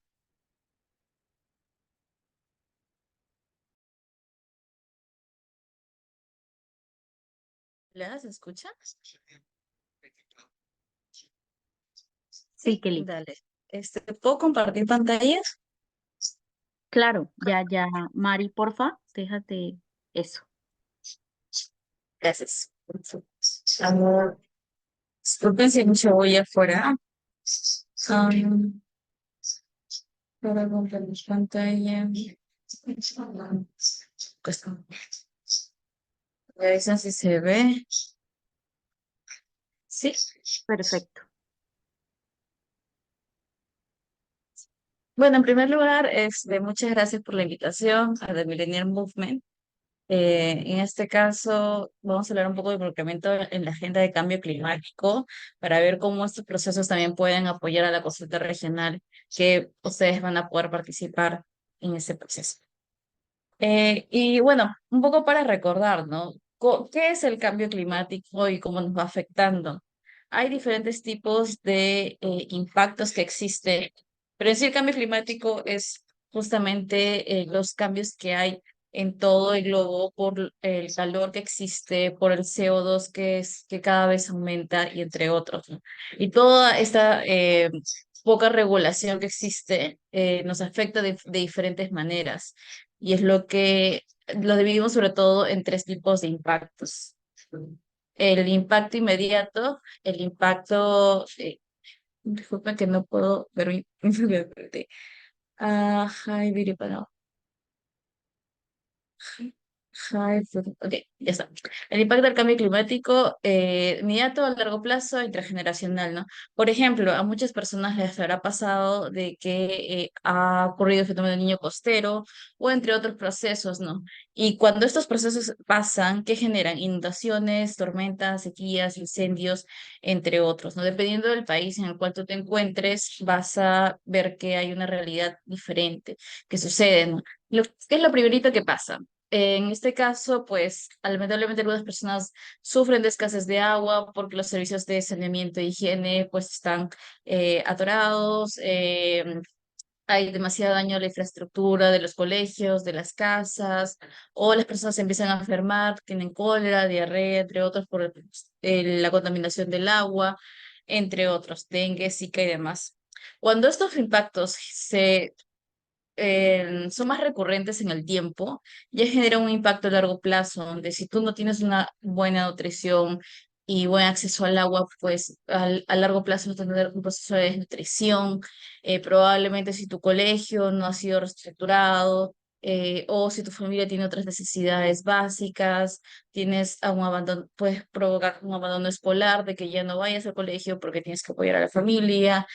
¿Las escuchas? Sí, Kelly. Dale. ¿Puedo compartir pantallas? Claro, ya, Mari, porfa, déjate eso. Gracias. Amor, disculpen si hay mucha bulla afuera. Para compartir pantalla. Me avisan si se ve. Sí. Perfecto. Bueno, en primer lugar, muchas gracias por la invitación a The Millennium Movement. En este caso, vamos a hablar un poco de involucramiento en la agenda de cambio climático para ver cómo estos procesos también pueden apoyar a la consulta regional, que ustedes van a poder participar en ese proceso. Y bueno, un poco para recordar, ¿no? ¿Qué es el cambio climático y cómo nos va afectando? Hay diferentes tipos de impactos que existen, pero en sí el cambio climático es justamente los cambios que hay en todo el globo por el calor que existe, por el CO2 que cada vez aumenta y entre otros, ¿no? Y toda esta poca regulación que existe nos afecta de diferentes maneras y es lo que lo dividimos sobre todo en 3 tipos de impactos. El impacto inmediato, el impacto, disculpen que no puedo ver mi ay, video para ok, ya está. El impacto del cambio climático inmediato a largo plazo intergeneracional, ¿no? Por ejemplo, a muchas personas les habrá pasado de que ha ocurrido el fenómeno del niño costero o entre otros procesos, ¿no? Y cuando estos procesos pasan, ¿qué generan? Inundaciones, tormentas, sequías, incendios, entre otros, ¿no? Dependiendo del país en el cual tú te encuentres, vas a ver que hay una realidad diferente que sucede, ¿no? ¿Qué es lo primerito que pasa? En este caso, pues, lamentablemente algunas personas sufren de escasez de agua porque los servicios de saneamiento e higiene, pues, están atorados, hay demasiado daño a la infraestructura de los colegios, de las casas, o las personas se empiezan a enfermar, tienen cólera, diarrea, entre otros, por la contaminación del agua, entre otros, dengue, zika y demás. Cuando estos impactos son más recurrentes en el tiempo, ya genera un impacto a largo plazo, donde si tú no tienes una buena nutrición y buen acceso al agua, pues a largo plazo vas a tener un proceso de desnutrición, probablemente si tu colegio no ha sido reestructurado, o si tu familia tiene otras necesidades básicas, tienes a un abandono, puedes provocar un abandono escolar, de que ya no vayas al colegio porque tienes que apoyar a la familia,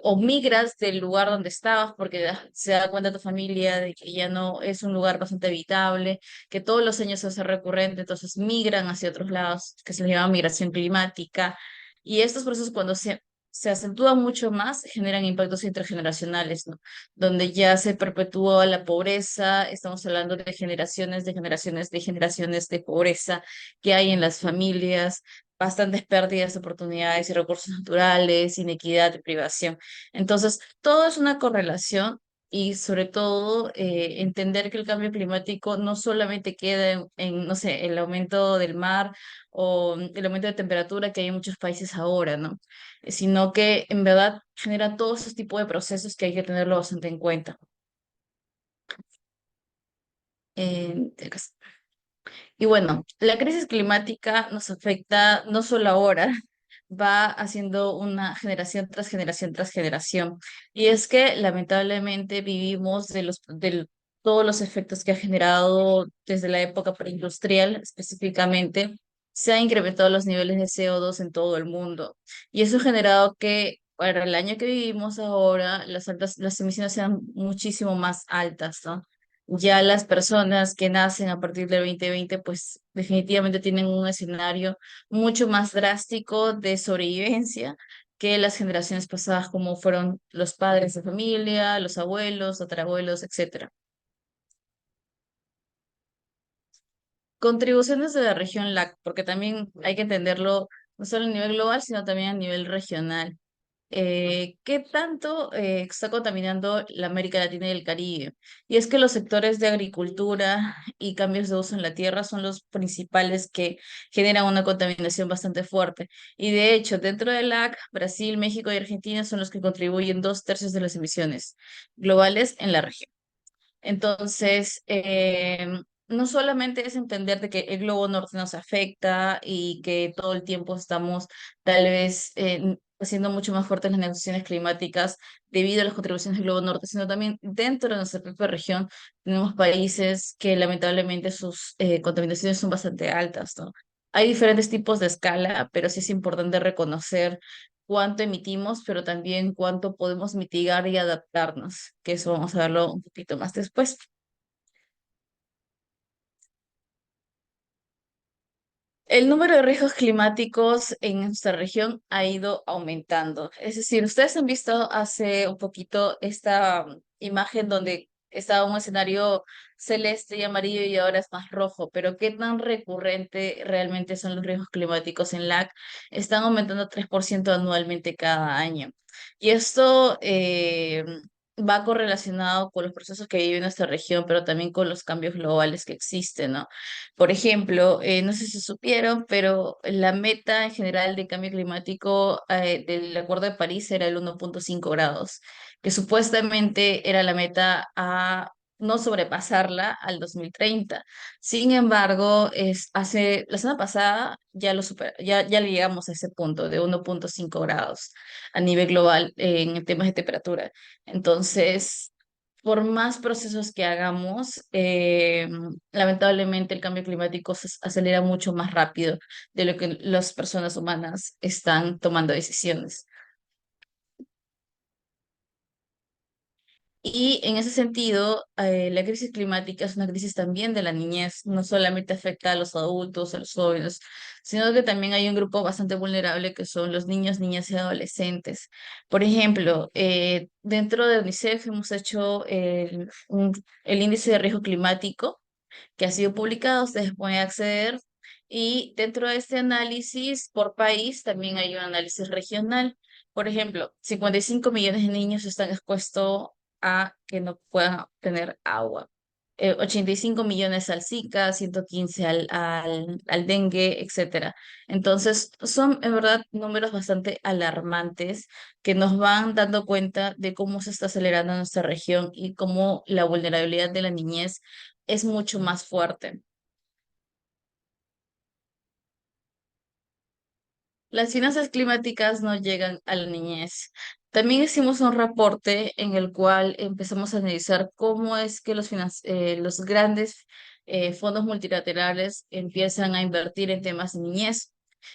o migras del lugar donde estabas porque se da cuenta tu familia de que ya no es un lugar bastante habitable, que todos los años se hace recurrente, entonces migran hacia otros lados, que se les llama migración climática. Y estos procesos cuando se se acentúan mucho más, generan impactos intergeneracionales, ¿no? Donde ya se perpetúa la pobreza, estamos hablando de generaciones, de generaciones, de generaciones de pobreza que hay en las familias, bastantes pérdidas de oportunidades y recursos naturales, inequidad y privación. Entonces, todo es una correlación y sobre todo entender que el cambio climático no solamente queda no sé, el aumento del mar o el aumento de temperatura que hay en muchos países ahora, ¿no? Sino que en verdad genera todos esos tipos de procesos que hay que tenerlo bastante en cuenta. Eh, y bueno, la crisis climática nos afecta no solo ahora, va haciendo una generación tras generación tras generación. Y es que lamentablemente vivimos todos los efectos que ha generado desde la época preindustrial específicamente. Se han incrementado los niveles de CO2 en todo el mundo. Y eso ha generado que para el año que vivimos ahora, las emisiones sean muchísimo más altas, ¿no? Ya las personas que nacen a partir del 2020, pues definitivamente tienen un escenario mucho más drástico de sobrevivencia que las generaciones pasadas, como fueron los padres de familia, los abuelos, tatarabuelos, etcétera. Contribuciones de la región LAC, porque también hay que entenderlo no solo a nivel global, sino también a nivel regional. ¿Qué tanto está contaminando la América Latina y el Caribe? Y es que los sectores de agricultura y cambios de uso en la tierra son los principales que generan una contaminación bastante fuerte. Y de hecho, dentro del LAC, Brasil, México y Argentina son los que contribuyen 2/3 de las emisiones globales en la región. Entonces, no solamente es entender de que el globo norte nos afecta y que todo el tiempo estamos tal vez haciendo mucho más fuertes las negociaciones climáticas debido a las contribuciones del globo norte, sino también dentro de nuestra propia región tenemos países que lamentablemente sus contaminaciones son bastante altas, ¿no? Hay diferentes tipos de escala, pero sí es importante reconocer cuánto emitimos, pero también cuánto podemos mitigar y adaptarnos, que eso vamos a verlo un poquito más después. El número de riesgos climáticos en nuestra región ha ido aumentando. Es decir, ustedes han visto hace un poquito esta imagen donde estaba un escenario celeste y amarillo y ahora es más rojo, pero ¿qué tan recurrente realmente son los riesgos climáticos en LAC? Están aumentando 3% anualmente cada año. Y esto va correlacionado con los procesos que vive nuestra región, pero también con los cambios globales que existen, ¿no? Por ejemplo, no sé si supieron, pero la meta en general de cambio climático del Acuerdo de París era el 1,5 grados, que supuestamente era la meta a no sobrepasarla al 2030. Sin embargo, la semana pasada ya le llegamos a ese punto de 1,5 grados a nivel global en temas de temperatura. Entonces, por más procesos que hagamos, lamentablemente el cambio climático se acelera mucho más rápido de lo que las personas humanas están tomando decisiones. Y en ese sentido, la crisis climática es una crisis también de la niñez, no solamente afecta a los adultos, a los jóvenes, sino que también hay un grupo bastante vulnerable que son los niños, niñas y adolescentes. Por ejemplo, dentro de UNICEF hemos hecho el índice de riesgo climático que ha sido publicado, ustedes pueden acceder. Y dentro de este análisis por país también hay un análisis regional. Por ejemplo, 55 millones de niños están expuestos a que no puedan obtener agua. 85 millones al Zika, 115 al dengue, etcétera. Entonces, son en verdad números bastante alarmantes que nos van dando cuenta de cómo se está acelerando nuestra región y cómo la vulnerabilidad de la niñez es mucho más fuerte. Las finanzas climáticas no llegan a la niñez. También hicimos un reporte en el cual empezamos a analizar cómo es que los grandes fondos multilaterales empiezan a invertir en temas de niñez.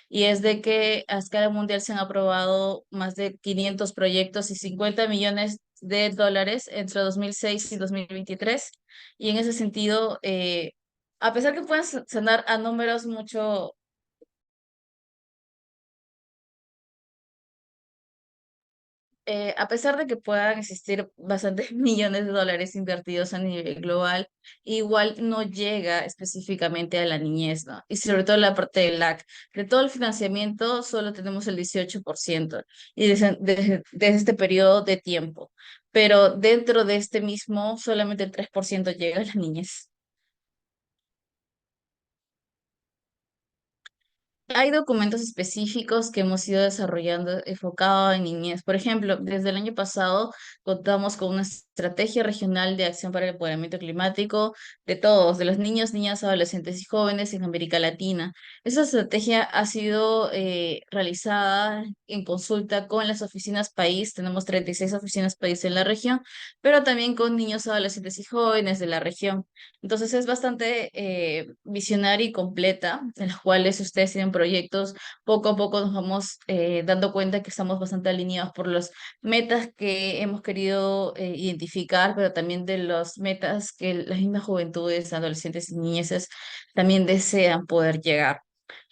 Y es de que a escala mundial se han aprobado más de 500 proyectos y 50 millones de dólares entre 2006 y 2023. Y en ese sentido, a pesar que pueden sonar a números mucho a pesar de que puedan existir bastantes millones de dólares invertidos a nivel global, igual no llega específicamente a la niñez, ¿no? Y sobre todo la parte del LAC. De todo el financiamiento, solo tenemos el 18%, y desde este periodo de tiempo. Pero dentro de este mismo, solamente el 3% llega a la niñez. Hay documentos específicos que hemos ido desarrollando enfocado en niñez. Por ejemplo, desde el año pasado contamos con una estrategia regional de acción para el empoderamiento climático de todos, de los niños, niñas, adolescentes y jóvenes en América Latina. Esa estrategia ha sido realizada en consulta con las oficinas país. Tenemos 36 oficinas país en la región, pero también con niños, adolescentes y jóvenes de la región. Entonces es bastante visionaria y completa, en las cuales ustedes tienen proyectos, poco a poco nos vamos dando cuenta que estamos bastante alineados por las metas que hemos querido identificar, pero también de las metas que las mismas juventudes, adolescentes y niñeces también desean poder llegar.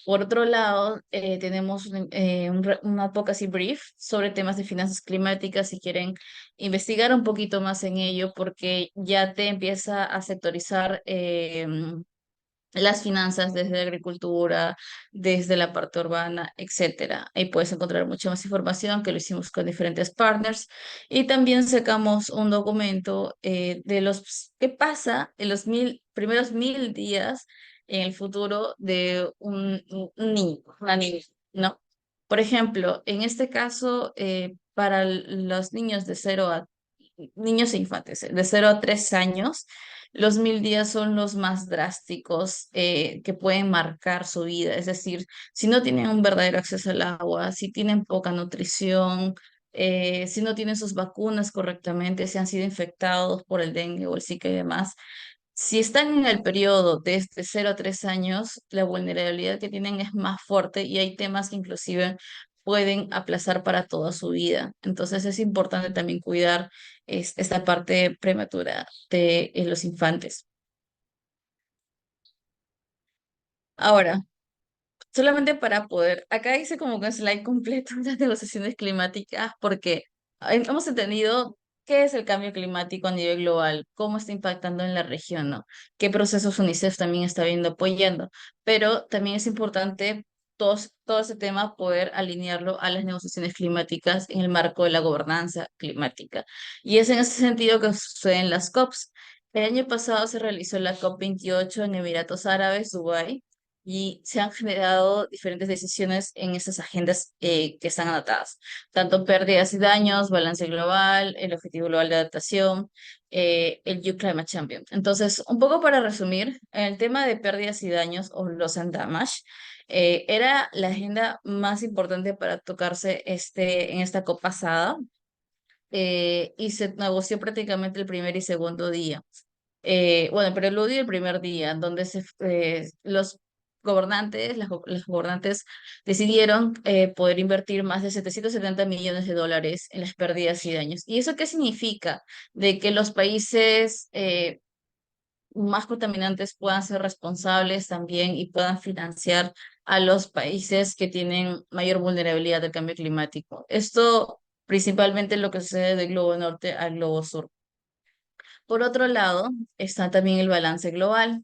Por otro lado, tenemos un advocacy brief sobre temas de finanzas climáticas si quieren investigar un poquito más en ello, porque ya te empieza a sectorizar las finanzas desde agricultura, desde la parte urbana, etcétera. Ahí puedes encontrar mucha más información que lo hicimos con diferentes partners. Y también sacamos un documento de los qué pasa en los primeros 1000 días en el futuro de un niño, una niña, ¿no? Por ejemplo, en este caso, para los niños de niños e infantes, de 0 a 3 años, los 1000 días son los más drásticos que pueden marcar su vida. Es decir, si no tienen un verdadero acceso al agua, si tienen poca nutrición, si no tienen sus vacunas correctamente, si han sido infectados por el dengue o el zika y demás. Si están en el periodo de 0 a 3 años, la vulnerabilidad que tienen es más fuerte y hay temas que inclusive pueden aplazar para toda su vida. Entonces es importante también cuidar esta parte prematura de los infantes. Ahora, solamente para poder, acá hice como que un slide completo de las negociaciones climáticas porque hemos entendido qué es el cambio climático a nivel global, cómo está impactando en la región, ¿no? Qué procesos UNICEF también está viendo apoyando, pero también es importante todo ese tema poder alinearlo a las negociaciones climáticas en el marco de la gobernanza climática. Y es en ese sentido que suceden las COPs. El año pasado se realizó la COP 28 en Emiratos Árabes, Dubái, y se han generado diferentes decisiones en estas agendas que están anotadas, tanto pérdidas y daños, balance global, el objetivo global de adaptación, el You Climate Champion. Entonces, un poco para resumir, el tema de pérdidas y daños o loss and damage era la agenda más importante para tocarse en esta COP pasada, y se negoció prácticamente el primer y segundo día. Bueno, preludio el primer día, donde los gobernantes, las gobernantes decidieron poder invertir más de 770 millones de dólares en las pérdidas y daños. ¿Y eso qué significa? De que los países más contaminantes puedan ser responsables también y puedan financiar a los países que tienen mayor vulnerabilidad del cambio climático. Esto principalmente lo que sucede del globo norte al globo sur. Por otro lado, está también el balance global,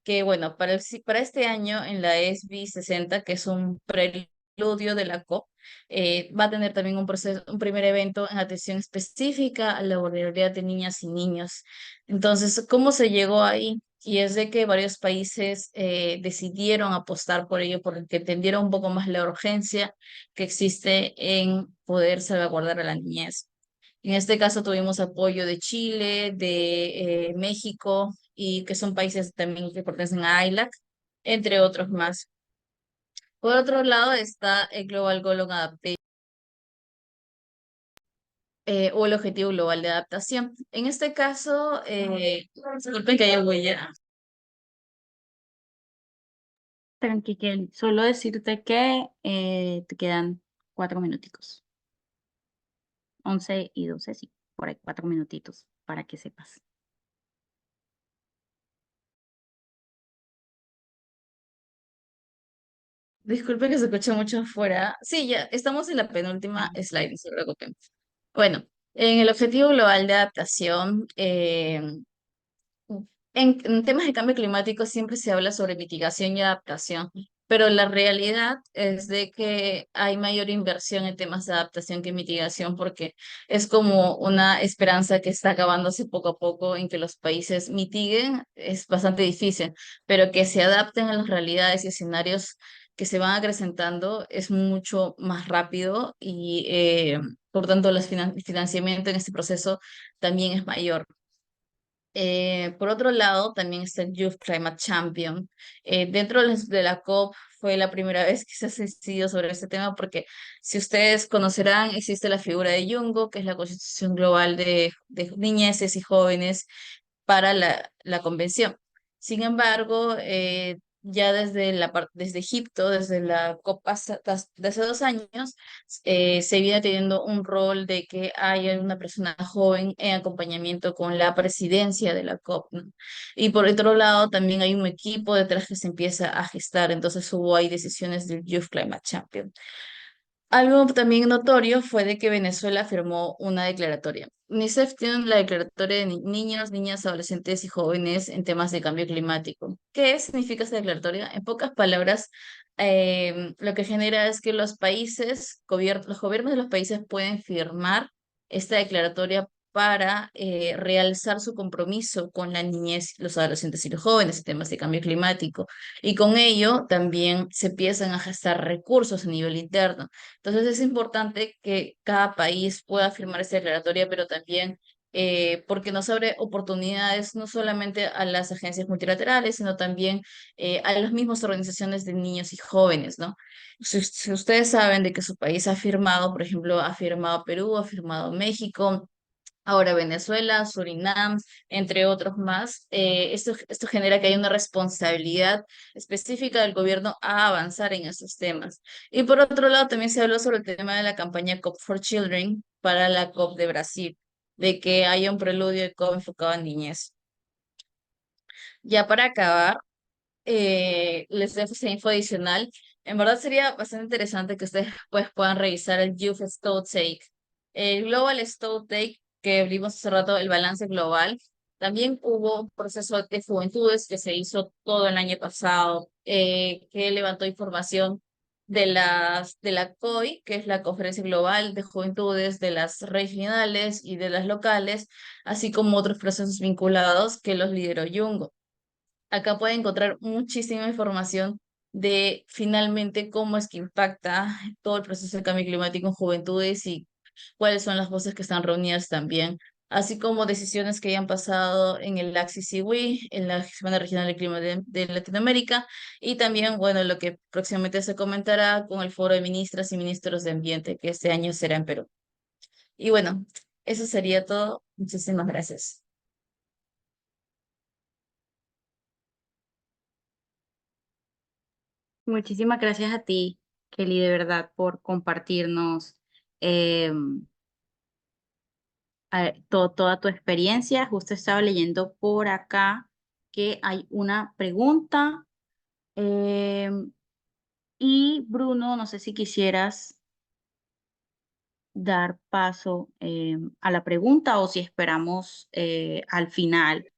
que bueno, para este año en la ESBI 60, que es un preludio de la COP, va a tener también un primer evento en atención específica a la vulnerabilidad de niñas y niños. Entonces, ¿cómo se llegó ahí? Y es de que varios países decidieron apostar por ello, porque entendieron un poco más la urgencia que existe en poder salvaguardar a la niñez. En este caso tuvimos apoyo de Chile, de México, y que son países también que pertenecen a ILAC, entre otros más. Por otro lado está el Global Goal on Adaptation, o el Objetivo Global de Adaptación. En este caso, disculpen que haya huella. Tranqui, Kelly. Solo decirte que te quedan 4 minuticos. 11 y 12, sí. Por ahí 4 minutitos para que sepas. Disculpen que se escuche mucho afuera. Sí, ya estamos en la penúltima Ah, slide, no se preocupen. Bueno, en el Objetivo Global de Adaptación, en temas de cambio climático siempre se habla sobre mitigación y adaptación, pero la realidad es de que hay mayor inversión en temas de adaptación que mitigación porque es como una esperanza que está acabándose poco a poco en que los países mitiguen, es bastante difícil, pero que se adapten a las realidades y escenarios que se van acrecentando es mucho más rápido y por tanto el financiamiento en este proceso también es mayor. Por otro lado, también está el Youth Climate Champion. Dentro de la COP fue la primera vez que se ha decidido sobre este tema porque si ustedes conocerán, existe la figura de Yungo, que es la Constitución Global de Niñeces y Jóvenes para la convención. Sin embargo, ya desde Egipto, desde la COP de hace 2 años, se viene teniendo un rol de que haya una persona joven en acompañamiento con la presidencia de la COP, ¿no? Y por otro lado, también hay un equipo detrás que se empieza a gestar, entonces hubo ahí decisiones del Youth Climate Champion. Algo también notorio fue de que Venezuela firmó una declaratoria. UNICEF tiene la declaratoria de niños, niñas, adolescentes y jóvenes en temas de cambio climático. ¿Qué significa esta declaratoria? En pocas palabras, lo que genera es que los gobiernos de los países pueden firmar esta declaratoria para realzar su compromiso con la niñez, los adolescentes y los jóvenes en temas de cambio climático. Y con ello también se empiezan a gestar recursos a nivel interno. Entonces es importante que cada país pueda firmar esta declaratoria, pero también porque nos abre oportunidades no solamente a las agencias multilaterales, sino también a las mismas organizaciones de niños y jóvenes, ¿no? Si ustedes saben de que su país ha firmado, por ejemplo, ha firmado Perú, ha firmado México, ahora Venezuela, Surinam, entre otros más. Esto genera que hay una responsabilidad específica del gobierno a avanzar en esos temas. Y por otro lado, también se habló sobre el tema de la campaña COP for Children para la COP de Brasil, de que haya un preludio de COP enfocado en niñez. Ya para acabar, les dejo esta info adicional. En verdad sería bastante interesante que ustedes pues, puedan revisar el Youth Stow Take. El Global Stow Take, que vimos hace rato, el balance global. También hubo un proceso de juventudes que se hizo todo el año pasado, que levantó información de la COI, que es la Conferencia Global de Juventudes, de las regionales y de las locales, así como otros procesos vinculados que los lideró Jungo. Acá puede encontrar muchísima información de finalmente cómo es que impacta todo el proceso de cambio climático en juventudes y cuáles son las voces que están reunidas también, así como decisiones que hayan pasado en el Axis IWI, en la Semana Regional del Clima de Latinoamérica, y también, bueno, lo que próximamente se comentará con el Foro de Ministras y Ministros de Ambiente, que este año será en Perú. Y bueno, eso sería todo. Muchísimas gracias. Muchísimas gracias a ti, Kelly, de verdad, por compartirnos em, toda tu experiencia. Justo estaba leyendo por acá que hay una pregunta. em, y Bruno, no sé si quisieras dar paso a la pregunta o si esperamos al final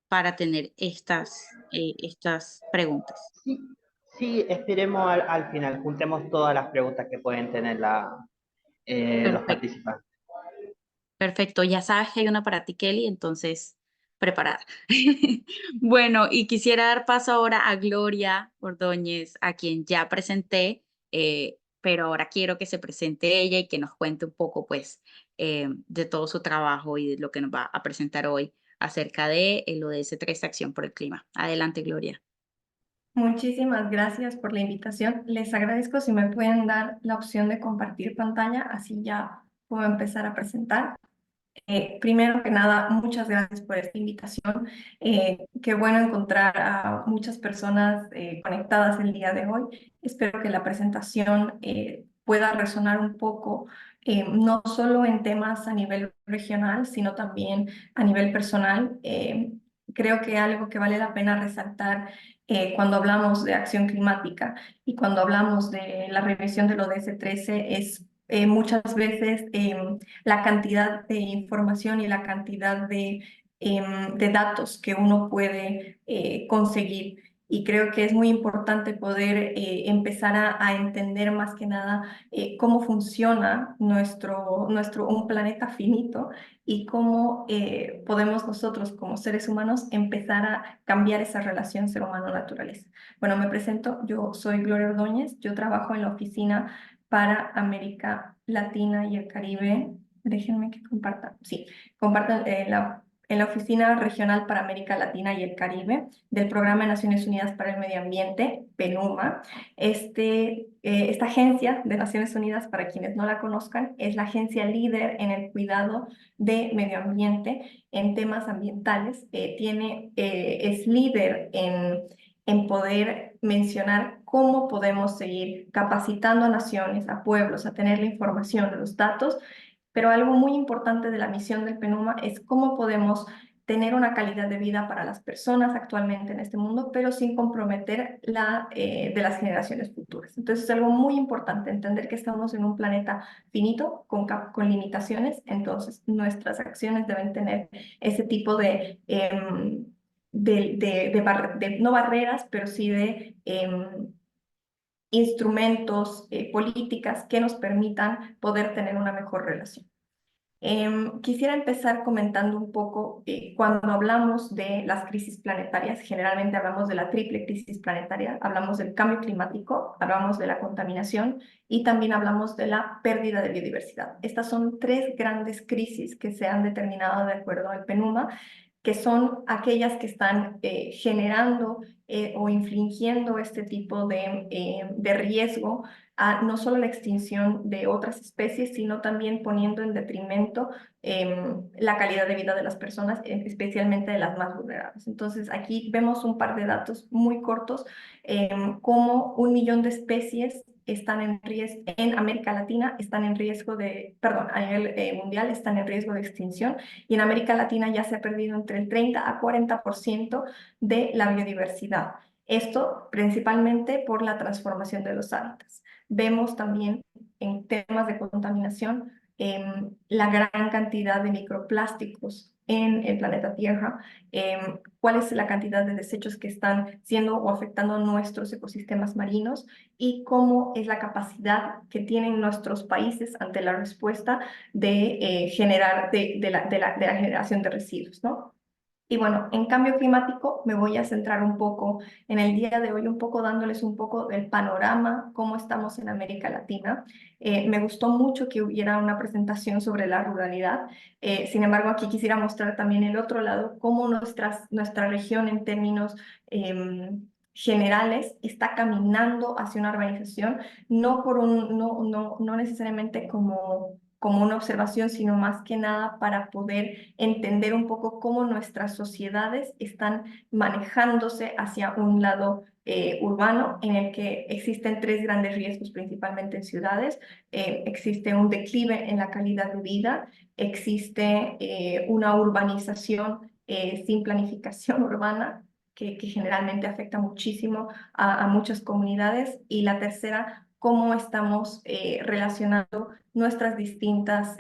para tener estas preguntas. Sí, sí, esperemos al final, juntemos todas las preguntas que pueden tener los Perfecto, participantes. perfecto. Ya sabes que hay una para ti, Kelly, entonces preparada. Bueno, y quisiera dar paso ahora a Gloria Ordóñez, a quien ya presenté, pero ahora quiero que se presente ella y que nos cuente un poco, pues, de todo su trabajo y de lo que nos va a presentar hoy acerca de el ODS 3 Acción por el Clima. Adelante, Gloria. Muchísimas gracias por la invitación. Les agradezco si me pueden dar la opción de compartir pantalla, así ya puedo empezar a presentar. Primero que nada, muchas gracias por esta invitación. Qué bueno encontrar a muchas personas conectadas el día de hoy. Espero que la presentación pueda resonar un poco, no solo en temas a nivel regional, sino también a nivel personal. Creo que algo que vale la pena resaltar cuando hablamos de acción climática y cuando hablamos de la revisión del ODS 13 es muchas veces la cantidad de información y la cantidad de datos que uno puede conseguir. Y creo que es muy importante poder empezar a entender más que nada cómo funciona un planeta finito y cómo podemos nosotros como seres humanos empezar a cambiar esa relación ser humano-naturaleza. Bueno, me presento, yo soy Gloria Ordóñez, yo trabajo en la oficina para América Latina y el Caribe. Déjenme que comparta, sí, compartan en la Oficina Regional para América Latina y el Caribe del Programa de Naciones Unidas para el Medio Ambiente, PNUMA. Esta agencia de Naciones Unidas, para quienes no la conozcan, es la agencia líder en el cuidado de medio ambiente en temas ambientales. Es líder en poder mencionar cómo podemos seguir capacitando a naciones, a pueblos, a tener la información, los datos, pero algo muy importante de la misión del PNUMA es cómo podemos tener una calidad de vida para las personas actualmente en este mundo, pero sin comprometer de las generaciones futuras. Entonces es algo muy importante entender que estamos en un planeta finito, con limitaciones, entonces nuestras acciones deben tener ese tipo no barreras, pero sí de instrumentos, políticas que nos permitan poder tener una mejor relación. Quisiera empezar comentando un poco, cuando hablamos de las crisis planetarias, generalmente hablamos de la triple crisis planetaria, hablamos del cambio climático, hablamos de la contaminación y también hablamos de la pérdida de biodiversidad. Estas son tres grandes crisis que se han determinado de acuerdo al PNUMA, que son aquellas que están generando o infligiendo este tipo de riesgo a no solo la extinción de otras especies, sino también poniendo en detrimento la calidad de vida de las personas, especialmente de las más vulnerables. Entonces, aquí vemos un par de datos muy cortos, como 1 millón de especies están en riesgo en América Latina, están en riesgo a nivel mundial, están en riesgo de extinción, y en América Latina ya se ha perdido entre el 30 a 40% de la biodiversidad. Esto principalmente por la transformación de los hábitats. Vemos también en temas de contaminación la gran cantidad de microplásticos en el planeta Tierra, cuál es la cantidad de desechos que están siendo o afectando nuestros ecosistemas marinos y cómo es la capacidad que tienen nuestros países ante la respuesta de la generación de residuos, ¿no? Y bueno, en cambio climático me voy a centrar un poco en el día de hoy, un poco dándoles un poco del panorama, cómo estamos en América Latina. Me gustó mucho que hubiera una presentación sobre la ruralidad. Sin embargo, aquí quisiera mostrar también el otro lado, cómo nuestra región en términos generales está caminando hacia una urbanización, no necesariamente como una observación, sino más que nada para poder entender un poco cómo nuestras sociedades están manejándose hacia un lado urbano, en el que existen tres grandes riesgos, principalmente en ciudades. Existe un declive en la calidad de vida, existe una urbanización sin planificación urbana, que generalmente afecta muchísimo a muchas comunidades, y la tercera, cómo estamos relacionando nuestras distintas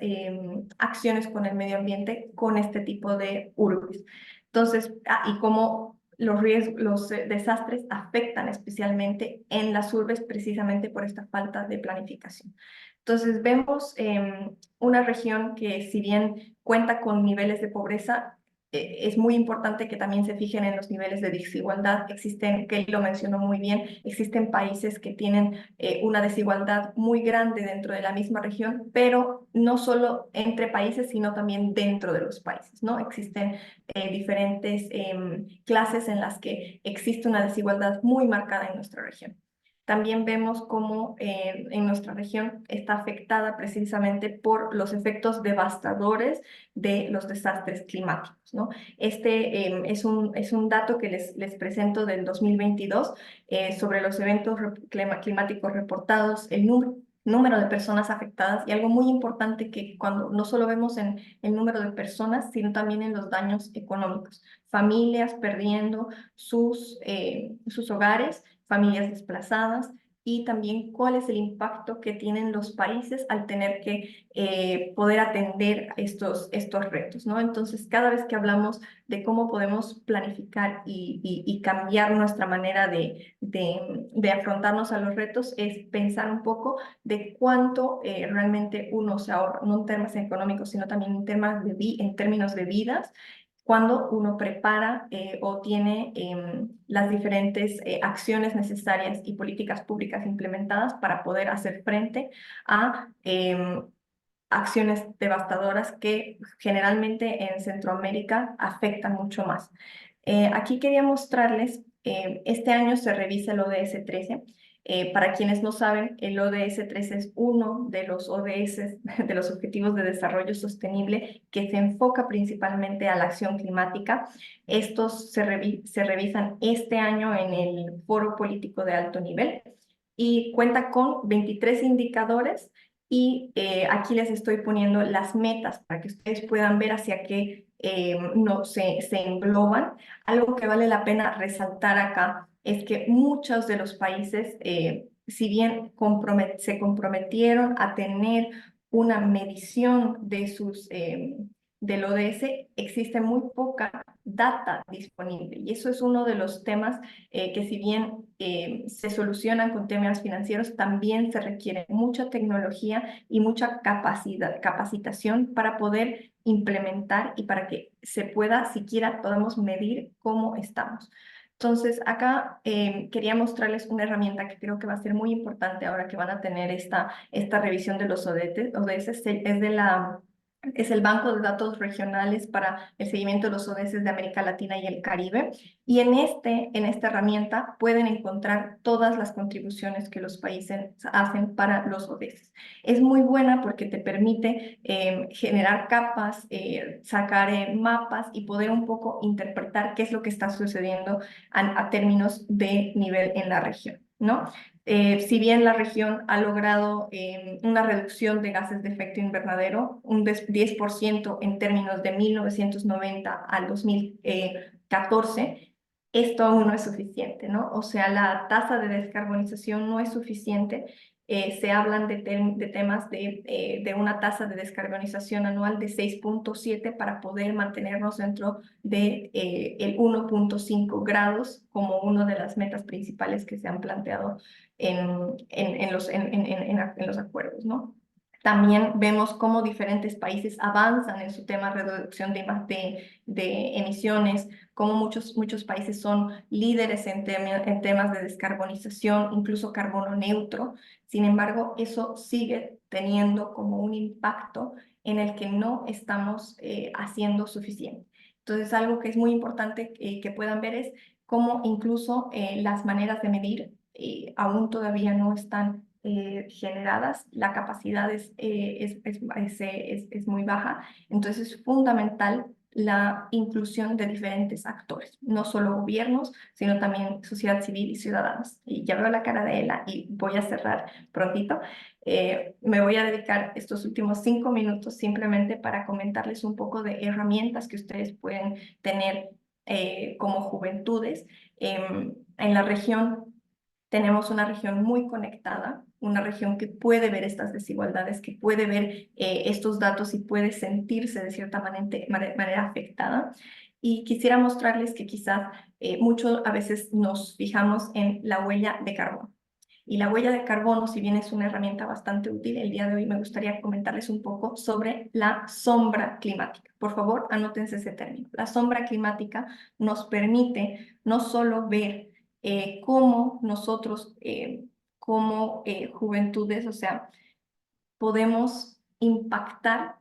acciones con el medio ambiente con este tipo de urbes. Entonces, y cómo los desastres afectan especialmente en las urbes precisamente por esta falta de planificación. Entonces, vemos una región que, si bien cuenta con niveles de pobreza, es muy importante que también se fijen en los niveles de desigualdad. Kelly lo mencionó muy bien, existen países que tienen una desigualdad muy grande dentro de la misma región, pero no solo entre países, sino también dentro de los países, ¿no? Existen diferentes clases en las que existe una desigualdad muy marcada en nuestra región. También vemos cómo en nuestra región está afectada precisamente por los efectos devastadores de los desastres climáticos, ¿no? Es un dato que les presento del 2022 sobre los eventos climáticos reportados, el número de personas afectadas, y algo muy importante que cuando no solo vemos en el número de personas, sino también en los daños económicos. Familias perdiendo sus hogares, familias desplazadas, y también cuál es el impacto que tienen los países al tener que poder atender estos retos, ¿no? Entonces, cada vez que hablamos de cómo podemos planificar y cambiar nuestra manera de afrontarnos a los retos, es pensar un poco de cuánto realmente uno se ahorra, no en temas económicos, sino también en términos de vidas, cuando uno prepara o tiene las diferentes acciones necesarias y políticas públicas implementadas para poder hacer frente a acciones devastadoras que generalmente en Centroamérica afectan mucho más. Aquí quería mostrarles, este año se revisa el ODS 13. Para quienes no saben, el ODS 13 es uno de los ODS, de los Objetivos de Desarrollo Sostenible, que se enfoca principalmente a la acción climática. Estos se revisan este año en el Foro Político de Alto Nivel y cuenta con 23 indicadores y aquí les estoy poniendo las metas para que ustedes puedan ver hacia qué no, se engloban. Algo que vale la pena resaltar acá es que muchos de los países, si bien se comprometieron a tener una medición de del ODS, existe muy poca data disponible. Y eso es uno de los temas que si bien se solucionan con temas financieros, también se requiere mucha tecnología y mucha capacitación para poder implementar y para que se pueda, siquiera podamos medir cómo estamos. Entonces, acá quería mostrarles una herramienta que creo que va a ser muy importante ahora que van a tener esta revisión de los ODS. Es el Banco de Datos Regionales para el seguimiento de los ODS de América Latina y el Caribe. Y en esta herramienta pueden encontrar todas las contribuciones que los países hacen para los ODS. Es muy buena porque te permite generar capas, sacar mapas y poder un poco interpretar qué es lo que está sucediendo a términos de nivel en la región, ¿no? Si bien la región ha logrado una reducción de gases de efecto invernadero, un 10% en términos de 1990 al 2014, esto aún no es suficiente, ¿no? O sea, la tasa de descarbonización no es suficiente. Se hablan de temas de una tasa de descarbonización anual de 6.7 para poder mantenernos dentro de el 1.5 grados como una de las metas principales que se han planteado en los acuerdos, ¿no? También vemos cómo diferentes países avanzan en su tema de reducción de emisiones, cómo muchos países son líderes en temas de descarbonización, incluso carbono neutro. Sin embargo, eso sigue teniendo como un impacto en el que no estamos haciendo suficiente. Entonces, algo que es muy importante que puedan ver es cómo incluso las maneras de medir aún todavía no están generadas, la capacidad es muy baja, entonces es fundamental la inclusión de diferentes actores, no solo gobiernos, sino también sociedad civil y ciudadanos. Y ya veo la cara de Ela y voy a cerrar prontito. Me voy a dedicar estos últimos 5 minutos simplemente para comentarles un poco de herramientas que ustedes pueden tener como juventudes. En la región tenemos una región muy conectada, una región que puede ver estas desigualdades, que puede ver estos datos y puede sentirse de cierta manera afectada. Y quisiera mostrarles que quizás mucho a veces nos fijamos en la huella de carbono. Y la huella de carbono, si bien es una herramienta bastante útil, el día de hoy me gustaría comentarles un poco sobre la sombra climática. Por favor, anótense ese término. La sombra climática nos permite no solo ver cómo nosotros, como juventudes, o sea, podemos impactar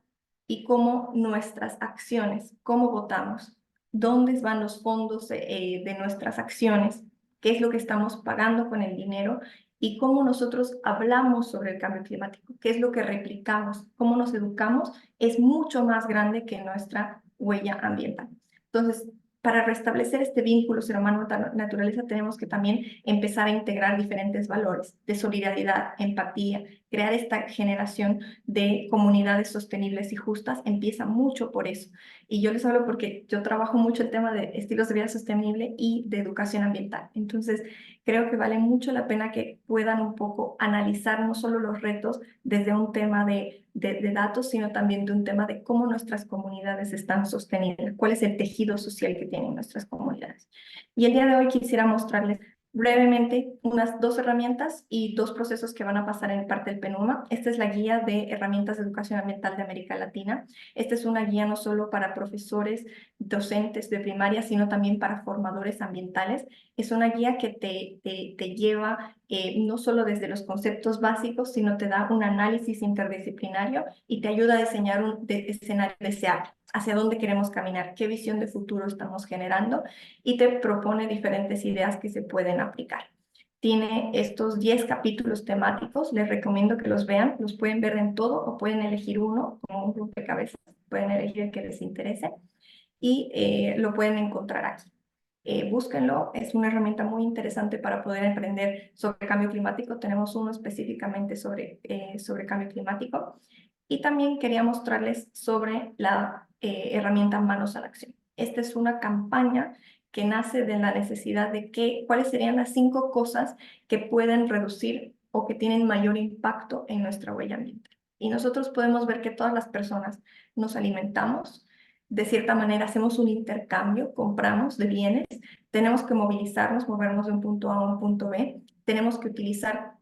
y cómo nuestras acciones, cómo votamos, dónde van los fondos de nuestras acciones, qué es lo que estamos pagando con el dinero y cómo nosotros hablamos sobre el cambio climático, qué es lo que replicamos, cómo nos educamos, es mucho más grande que nuestra huella ambiental. Entonces, para restablecer este vínculo ser humano-naturaleza tenemos que también empezar a integrar diferentes valores de solidaridad, empatía, crear esta generación de comunidades sostenibles y justas empieza mucho por eso. Y yo les hablo porque yo trabajo mucho el tema de estilos de vida sostenible y de educación ambiental. Entonces, creo que vale mucho la pena que puedan un poco analizar no solo los retos desde un tema de datos, sino también de un tema de cómo nuestras comunidades están sostenidas, cuál es el tejido social que tienen nuestras comunidades. Y el día de hoy quisiera mostrarles brevemente unas 2 herramientas y 2 procesos que van a pasar en parte del PENUMA. Esta es la guía de herramientas de educación ambiental de América Latina. Esta es una guía no solo para profesores, docentes de primaria, sino también para formadores ambientales. Es una guía que te lleva no solo desde los conceptos básicos, sino te da un análisis interdisciplinario y te ayuda a diseñar un escenario deseable, hacia dónde queremos caminar, qué visión de futuro estamos generando, y te propone diferentes ideas que se pueden aplicar. Tiene estos 10 capítulos temáticos, les recomiendo que los vean, los pueden ver en todo o pueden elegir uno como un rompecabezas, pueden elegir el que les interese y lo pueden encontrar aquí. Búsquenlo, es una herramienta muy interesante para poder aprender sobre cambio climático. Tenemos uno específicamente sobre cambio climático. Y también quería mostrarles sobre la herramienta Manos a la Acción. Esta es una campaña que nace de la necesidad de cuáles serían las 5 cosas que pueden reducir o que tienen mayor impacto en nuestra huella ambiental. Y nosotros podemos ver que todas las personas nos alimentamos, de cierta manera hacemos un intercambio, compramos de bienes, tenemos que movilizarnos, movernos de un punto A a un punto B, tenemos que utilizar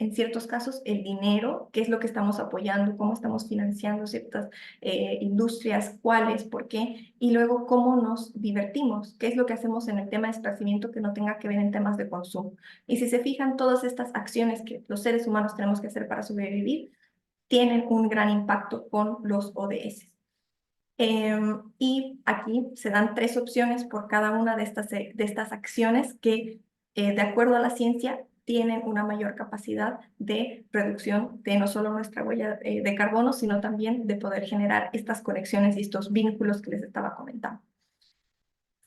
en ciertos casos el dinero, qué es lo que estamos apoyando, cómo estamos financiando ciertas industrias, cuáles, por qué, y luego cómo nos divertimos, qué es lo que hacemos en el tema de esparcimiento que no tenga que ver en temas de consumo. Y si se fijan, todas estas acciones que los seres humanos tenemos que hacer para sobrevivir tienen un gran impacto con los ODS. Y aquí se dan 3 opciones por cada una de estas acciones que, de acuerdo a la ciencia, tienen una mayor capacidad de reducción de no solo nuestra huella de carbono, sino también de poder generar estas conexiones y estos vínculos que les estaba comentando.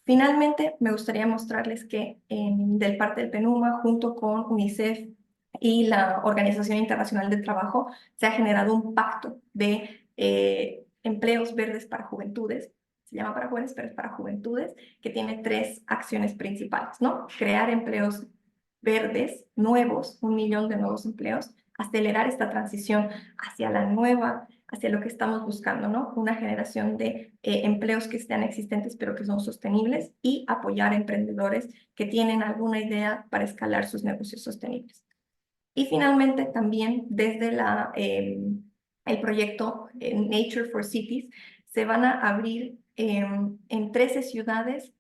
Finalmente, me gustaría mostrarles que del parte del PENUMA, junto con UNICEF y la Organización Internacional del Trabajo, se ha generado un pacto de empleos verdes para juventudes. Se llama para jóvenes, pero es para juventudes, que tiene 3 acciones principales, ¿no? Crear empleos verdes nuevos, 1 millón de nuevos empleos, acelerar esta transición hacia hacia lo que estamos buscando, ¿no? Una generación de empleos que estén existentes pero que son sostenibles, y apoyar a emprendedores que tienen alguna idea para escalar sus negocios sostenibles. Y finalmente también desde el proyecto Nature for Cities se van a abrir en 13 ciudades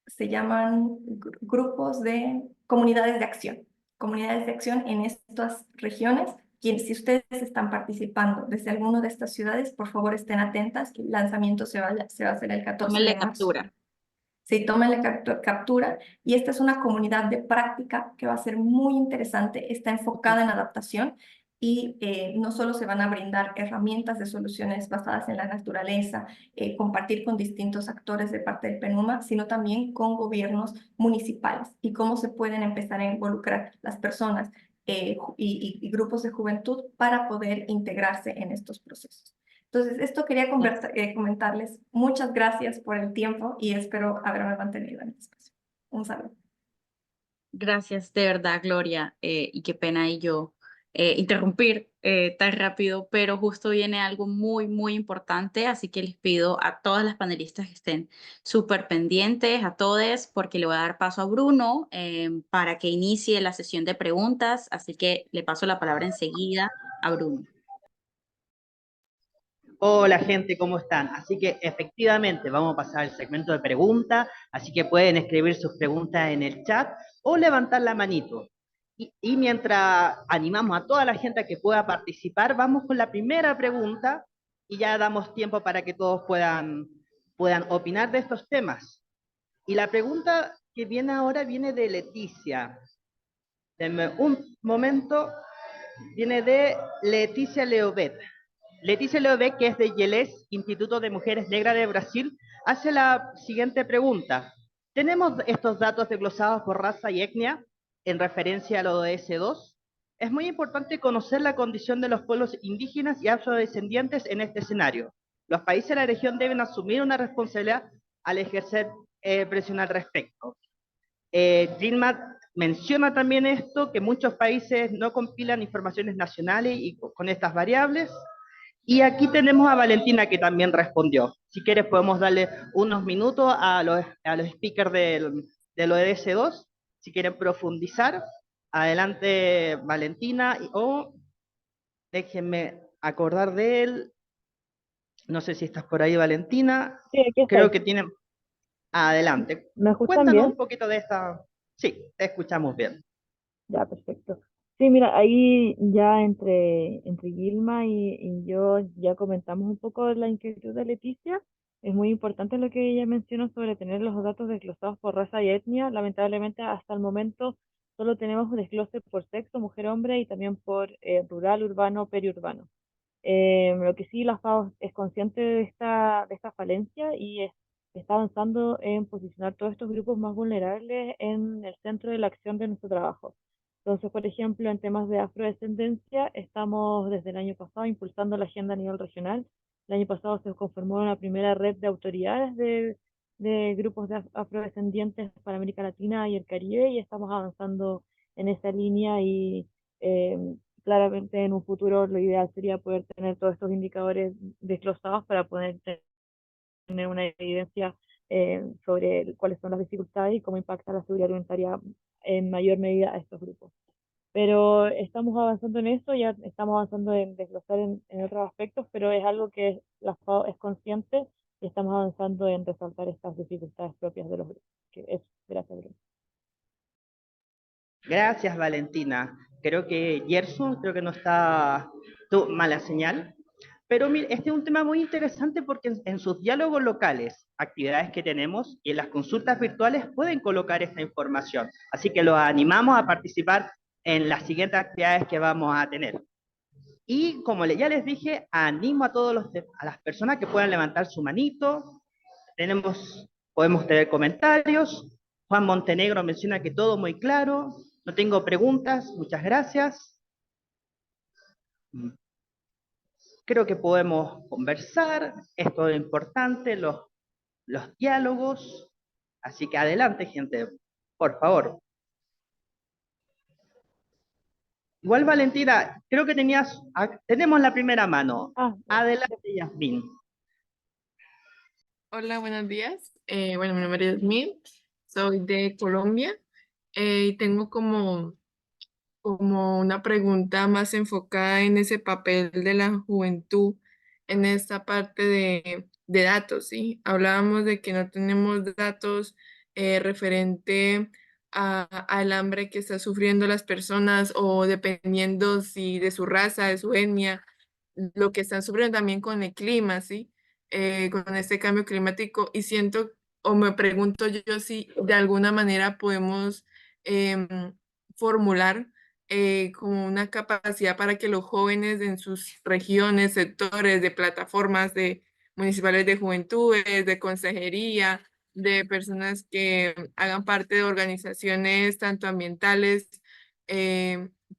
se llaman grupos de comunidades de acción en estas regiones. Y si ustedes están participando desde alguna de estas ciudades, por favor estén atentas, el lanzamiento se va a hacer el 14 de Tómenle marzo. captura. Sí, tómenle captura, y esta es una comunidad de práctica que va a ser muy interesante, está enfocada en adaptación y no solo se van a brindar herramientas de soluciones basadas en la naturaleza, compartir con distintos actores de parte del PENUMA, sino también con gobiernos municipales y cómo se pueden empezar a involucrar las personas y grupos de juventud para poder integrarse en estos procesos. Entonces, esto quería comentarles. Muchas gracias por el tiempo y espero haberme mantenido en el espacio. Un saludo. Gracias, de verdad, Gloria, y qué pena y yo interrumpir tan rápido, pero justo viene algo muy, muy importante, así que les pido a todas las panelistas que estén súper pendientes, a todos, porque le voy a dar paso a Bruno para que inicie la sesión de preguntas, así que le paso la palabra enseguida a Bruno. Hola gente, ¿cómo están? Así que efectivamente vamos a pasar al segmento de preguntas, así que pueden escribir sus preguntas en el chat o levantar la manito. Y mientras animamos a toda la gente a que pueda participar, vamos con la primera pregunta y ya damos tiempo para que todos puedan opinar de estos temas. Y la pregunta que viene ahora viene de Leticia. Denme un momento, viene de Leticia Leobet. Leticia Leobet, que es de YELES, Instituto de Mujeres Negras de Brasil, hace la siguiente pregunta. ¿Tenemos estos datos desglosados por raza y etnia en referencia al ODS 2? Es muy importante conocer la condición de los pueblos indígenas y afrodescendientes en este escenario. Los países de la región deben asumir una responsabilidad al ejercer presión al respecto. Gilma menciona también esto, que muchos países no compilan informaciones nacionales y con estas variables. Y aquí tenemos a Valentina que también respondió. Si quieres podemos darle unos minutos a los speakers del ODS2, si quieren profundizar. Adelante Valentina, o déjenme acordar de él. No sé si estás por ahí, Valentina. Sí, aquí Creo estoy. que tienen... Adelante. ¿Me escuchan Cuéntanos bien? un poquito de esta... Sí, te escuchamos bien. Ya, perfecto. Sí, mira, ahí ya entre Gilma y yo ya comentamos un poco la inquietud de Leticia. Es muy importante lo que ella mencionó sobre tener los datos desglosados por raza y etnia. Lamentablemente, hasta el momento solo tenemos un desglose por sexo, mujer-hombre, y también por rural, urbano, periurbano. Lo que sí, la FAO es consciente de esta falencia y está avanzando en posicionar todos estos grupos más vulnerables en el centro de la acción de nuestro trabajo. Entonces, por ejemplo, en temas de afrodescendencia, estamos desde el año pasado impulsando la agenda a nivel regional. El año pasado se conformó una primera red de autoridades de grupos de afrodescendientes para América Latina y el Caribe, y estamos avanzando en esa línea y eh, claramente en un futuro lo ideal sería poder tener todos estos indicadores desglosados para poder tener una evidencia sobre cuáles son las dificultades y cómo impacta la seguridad alimentaria en mayor medida a estos grupos. Pero estamos avanzando en eso, ya estamos avanzando en desglosar en otros aspectos, pero es algo que la FAO es consciente y estamos avanzando en resaltar estas dificultades propias de los grupos. Que es, gracias, Bruno. Gracias, Valentina. Creo que Gerson, creo que no está mala señal. Pero mire, este es un tema muy interesante porque en sus diálogos locales, actividades que tenemos y en las consultas virtuales pueden colocar esta información. Así que los animamos a participar en las siguientes actividades que vamos a tener. Y como ya les dije, animo a a las personas que puedan levantar su manito. Podemos tener comentarios. Juan Montenegro menciona que todo muy claro. No tengo preguntas. Muchas gracias. Creo que podemos conversar. Esto es importante, los diálogos. Así que adelante, gente. Por favor. Igual, Valentina, creo que tenemos la primera mano. Ah, Adelante, Yasmin. Hola, buenos días. Bueno, mi nombre es Yasmín, soy de Colombia y tengo como una pregunta más enfocada en ese papel de la juventud en esta parte de datos, ¿sí? Hablábamos de que no tenemos datos referente al hambre que están sufriendo las personas o dependiendo si de su raza, de su etnia, lo que están sufriendo también con el clima, ¿sí? Con este cambio climático y siento o me pregunto yo si de alguna manera podemos em, formular como una capacidad para que los jóvenes en sus regiones, sectores, de plataformas de municipales de juventudes, de consejería, de personas que hagan parte de organizaciones tanto ambientales,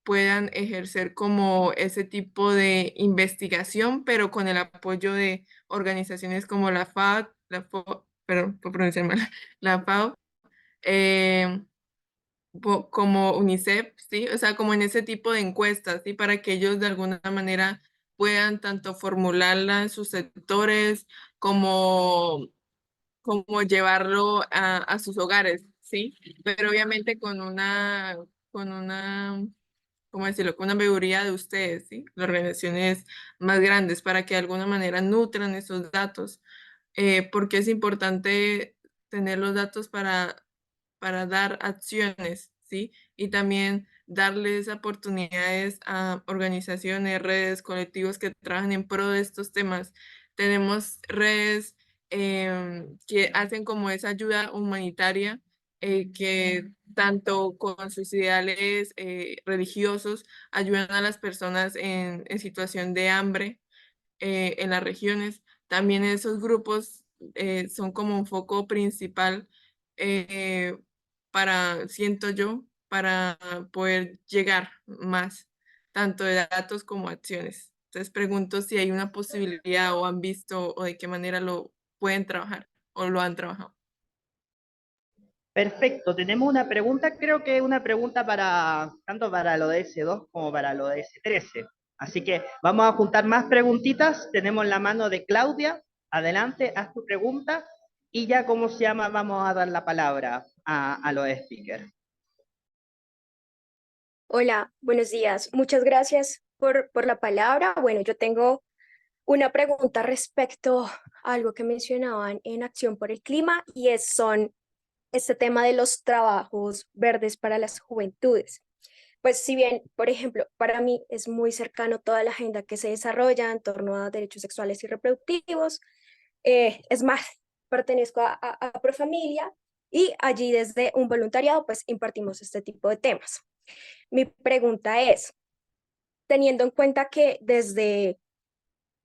puedan ejercer como ese tipo de investigación, pero con el apoyo de organizaciones como la FAO, perdón por pronunciar mal, la FAO, eh, como UNICEF, ¿sí? O sea, como en ese tipo de encuestas, ¿sí? Para que ellos de alguna manera puedan tanto formularla en sus sectores como llevarlo a sus hogares, ¿sí? Pero obviamente con una, ¿cómo decirlo? Con una veeduría de ustedes, ¿sí? Las organizaciones más grandes para que de alguna manera nutran esos datos, porque es importante tener los datos para dar acciones, ¿sí? Y también darles oportunidades a organizaciones, redes, colectivos que trabajan en pro de estos temas. Tenemos redes que hacen como esa ayuda humanitaria, que tanto con sus ideales religiosos ayudan a las personas en situación de hambre en las regiones. También esos grupos son como un foco principal eh, siento yo, para poder llegar más, tanto de datos como acciones. Entonces pregunto si hay una posibilidad o han visto o de qué manera lo pueden trabajar o lo han trabajado. Perfecto, tenemos una pregunta, creo que una pregunta para tanto para el ODS2 como para el ODS13. Así que vamos a juntar más preguntitas. Tenemos la mano de Claudia. Adelante, haz tu pregunta y ya, ¿cómo se llama? Vamos a dar la palabra a los speakers. Hola, buenos días. Muchas gracias por la palabra. Bueno, yo tengo una pregunta respecto a algo que mencionaban en Acción por el Clima y son este tema de los trabajos verdes para las juventudes. Pues si bien, por ejemplo, para mí es muy cercano toda la agenda que se desarrolla en torno a derechos sexuales y reproductivos, es más, pertenezco a Profamilia y allí desde un voluntariado pues impartimos este tipo de temas. Mi pregunta es, teniendo en cuenta que desde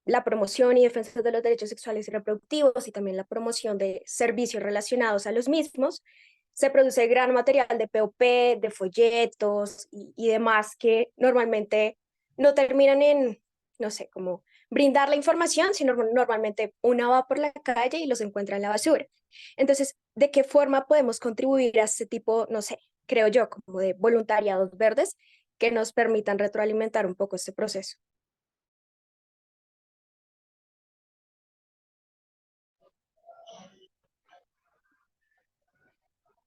la promoción y defensa de los derechos sexuales y reproductivos y también la promoción de servicios relacionados a los mismos, se produce gran material de POP, de folletos y demás que normalmente no terminan en, no sé, como brindar la información, sino normalmente una va por la calle y los encuentra en la basura. Entonces, ¿de qué forma podemos contribuir a este tipo, no sé, creo yo, como de voluntariados verdes que nos permitan retroalimentar un poco este proceso?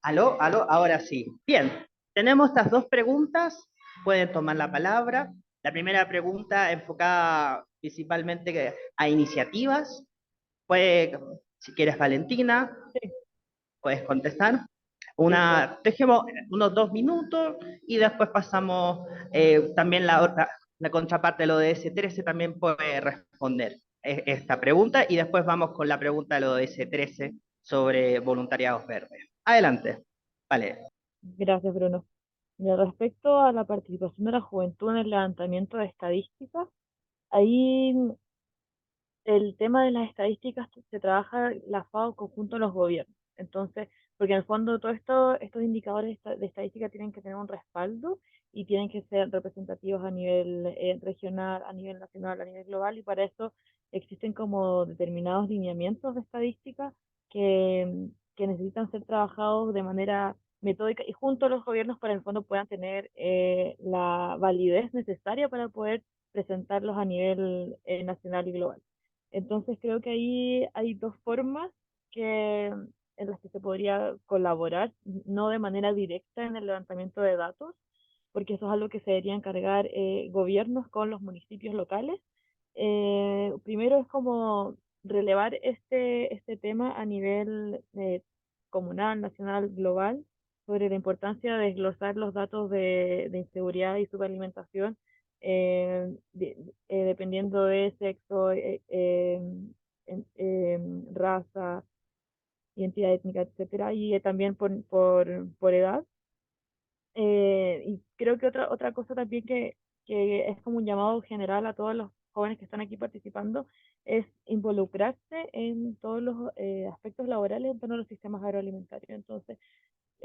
Aló, aló, ahora sí. Bien, tenemos estas dos preguntas, pueden tomar la palabra. La primera pregunta enfocada principalmente a iniciativas. Si quieres, Valentina, puedes contestar. Dejemos unos 2 minutos y después pasamos también la contraparte de lo de S13 también puede responder esta pregunta y después vamos con la pregunta de lo de S13 sobre voluntariados verdes. Adelante. Vale. Gracias, Bruno. Mira, respecto a la participación de la juventud en el levantamiento de estadísticas, ahí el tema de las estadísticas se trabaja la FAO conjunto a los gobiernos. Entonces, porque en el fondo todos estos indicadores de estadística tienen que tener un respaldo y tienen que ser representativos a nivel regional, a nivel nacional, a nivel global, y para eso existen como determinados lineamientos de estadística que necesitan ser trabajados de manera metódica y junto a los gobiernos para en el fondo puedan tener la validez necesaria para poder presentarlos a nivel nacional y global. Entonces creo que ahí hay dos formas en las que se podría colaborar, no de manera directa en el levantamiento de datos, porque eso es algo que se debería encargar gobiernos con los municipios locales. Primero es como relevar este tema a nivel comunal, nacional, global, sobre la importancia de desglosar los datos de inseguridad y subalimentación dependiendo de sexo, raza, identidad étnica, etcétera, y también por edad. Y creo que otra cosa también que es como un llamado general a todos los jóvenes que están aquí participando es involucrarse en todos los aspectos laborales en torno a los sistemas agroalimentarios. Entonces,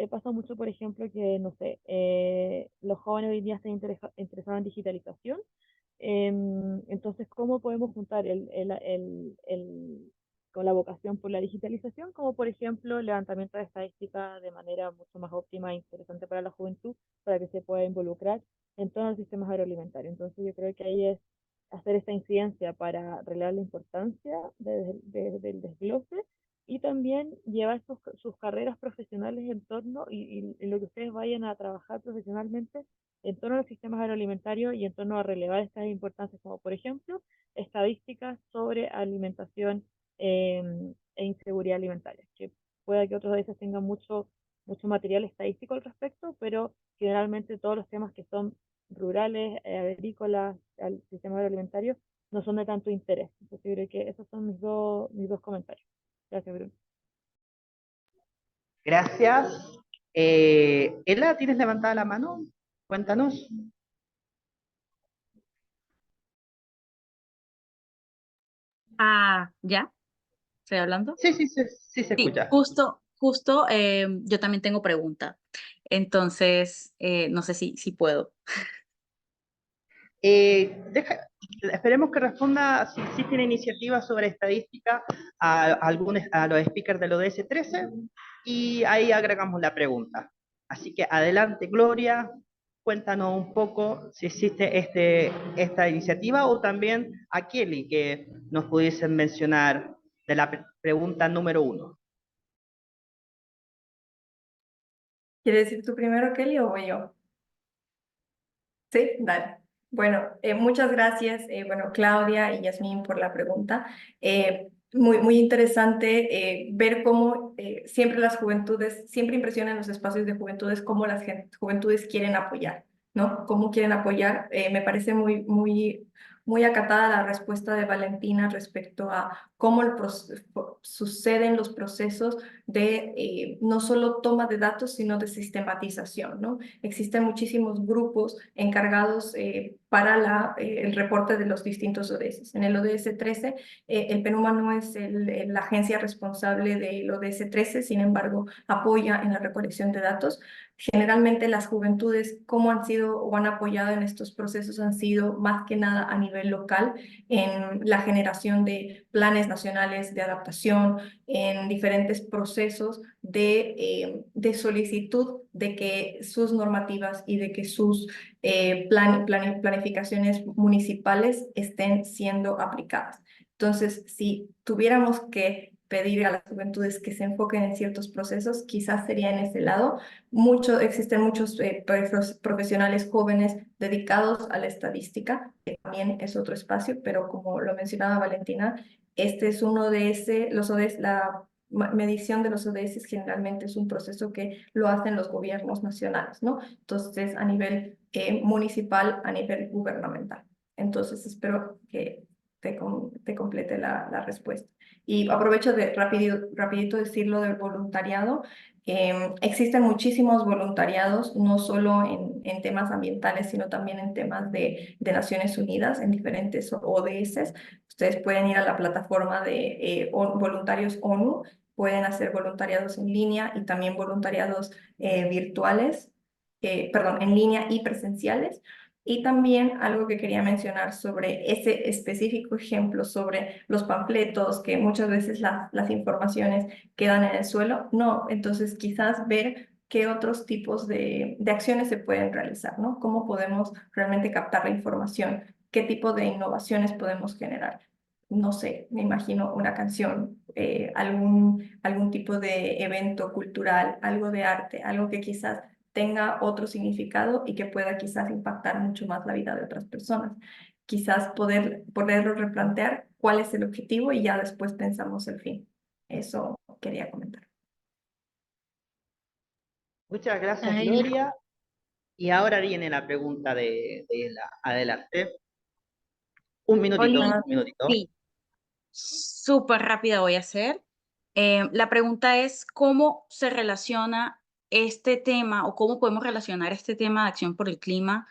pasa mucho, por ejemplo, que, no sé, los jóvenes hoy en día están interesados en digitalización. Entonces, ¿cómo podemos juntar con la vocación por la digitalización, como por ejemplo levantamiento de estadísticas de manera mucho más óptima e interesante para la juventud, para que se pueda involucrar en todos los sistemas agroalimentarios? Entonces, yo creo que ahí es hacer esta incidencia para relevar la importancia del desglose y también llevar sus carreras profesionales en torno y lo que ustedes vayan a trabajar profesionalmente en torno a los sistemas agroalimentarios y en torno a relevar estas importancias, como por ejemplo estadísticas sobre alimentación e inseguridad alimentaria, que pueda que otros de esos tengan mucho material estadístico al respecto, pero generalmente todos los temas que son rurales, agrícolas, al sistema agroalimentario, no son de tanto interés. Entonces, yo creo que esos son mis dos comentarios. Gracias, Bruno. Gracias. Ela, ¿tienes levantada la mano? Cuéntanos. ¿Ya? ¿Estoy hablando? Sí, sí, sí, sí se Sí, escucha. justo, yo también tengo pregunta. Entonces, no sé si puedo. Esperemos que responda si existen iniciativas sobre estadística a los speakers del ODS 13. y ahí agregamos la pregunta. Así que adelante, Gloria, cuéntanos un poco si existe esta iniciativa o también a Kelly, que nos pudiesen mencionar de la pregunta número 1. ¿Quieres decir tú primero, Kelly, o voy yo? Sí, dale. Bueno, muchas gracias, bueno, Claudia y Yasmín por la pregunta. Muy interesante ver cómo siempre las juventudes, siempre impresionan los espacios de juventudes, cómo las juventudes quieren apoyar, ¿no? Cómo quieren apoyar. Me parece muy acatada la respuesta de Valentina respecto a cómo suceden los procesos de no solo toma de datos, sino de sistematización, ¿no? Existen muchísimos grupos encargados para el reporte de los distintos ODS. En el ODS 13, el PENUMA no es la agencia responsable del ODS 13, sin embargo, apoya en la recolección de datos. Generalmente las juventudes, cómo han sido o han apoyado en estos procesos, han sido más que nada a nivel local, en la generación de planes nacionales de adaptación, en diferentes procesos de solicitud de que sus normativas y de que sus planificaciones municipales estén siendo aplicadas. Entonces, si tuviéramos que pedir a las juventudes que se enfoquen en ciertos procesos, quizás sería en ese lado. Existen muchos profesionales jóvenes dedicados a la estadística, que también es otro espacio, pero como lo mencionaba Valentina, este es uno de los ODS, la medición de los ODS generalmente es un proceso que lo hacen los gobiernos nacionales, ¿no? Entonces, a nivel municipal, a nivel gubernamental. Entonces, espero que te complete la respuesta. Y aprovecho de rapidito decirlo del voluntariado. Existen muchísimos voluntariados, no solo en temas ambientales, sino también en temas de Naciones Unidas, en diferentes ODS. Ustedes pueden ir a la plataforma de voluntarios ONU, pueden hacer voluntariados en línea y también voluntariados virtuales, perdón, en línea y presenciales. Y también algo que quería mencionar sobre ese específico ejemplo sobre los panfletos, que muchas veces las informaciones quedan en el suelo. No, entonces quizás ver qué otros tipos de acciones se pueden realizar, ¿no? Cómo podemos realmente captar la información, qué tipo de innovaciones podemos generar. No sé, me imagino una canción, algún tipo de evento cultural, algo de arte, algo que quizás tenga otro significado y que pueda quizás impactar mucho más la vida de otras personas. Quizás poderlo replantear cuál es el objetivo y ya después pensamos el fin. Eso quería comentar. Muchas gracias, Ay, Gloria. Y ahora viene la pregunta adelante. Un minutito, Oli, un minutito. sí, súper rápida voy a hacer. La pregunta es, ¿cómo se relaciona este tema o cómo podemos relacionar este tema de acción por el clima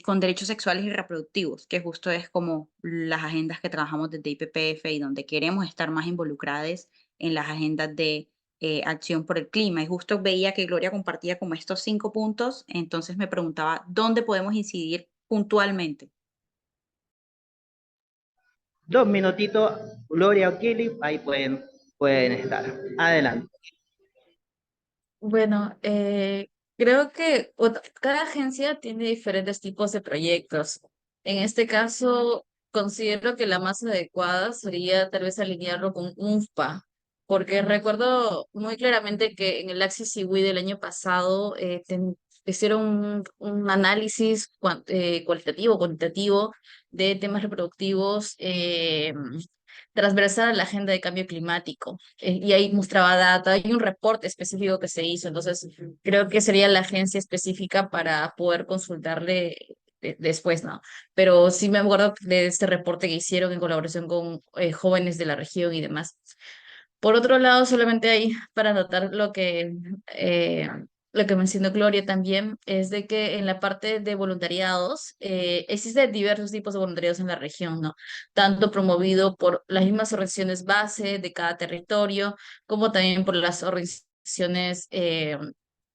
con derechos sexuales y reproductivos? Que justo es como las agendas que trabajamos desde IPPF y donde queremos estar más involucradas en las agendas de acción por el clima. Y justo veía que Gloria compartía como estos 5 puntos, entonces me preguntaba, ¿dónde podemos incidir puntualmente? 2 minutitos, Gloria o Kelly, ahí pueden estar. Adelante. bueno, creo que cada agencia tiene diferentes tipos de proyectos. En este caso, considero que la más adecuada sería tal vez alinearlo con UNFPA, porque recuerdo muy claramente que en el Axis IWI del año pasado hicieron un análisis cualitativo, cuantitativo de temas reproductivos transversal a la agenda de cambio climático. Y ahí mostraba data, hay un reporte específico que se hizo, entonces creo que sería la agencia específica para poder consultarle después, ¿no? Pero sí me acuerdo de este reporte que hicieron en colaboración con jóvenes de la región y demás. Por otro lado, solamente hay para notar lo que mencionó Gloria también, es de que en la parte de voluntariados, existen diversos tipos de voluntariados en la región, ¿no? Tanto promovido por las mismas organizaciones base de cada territorio, como también por las organizaciones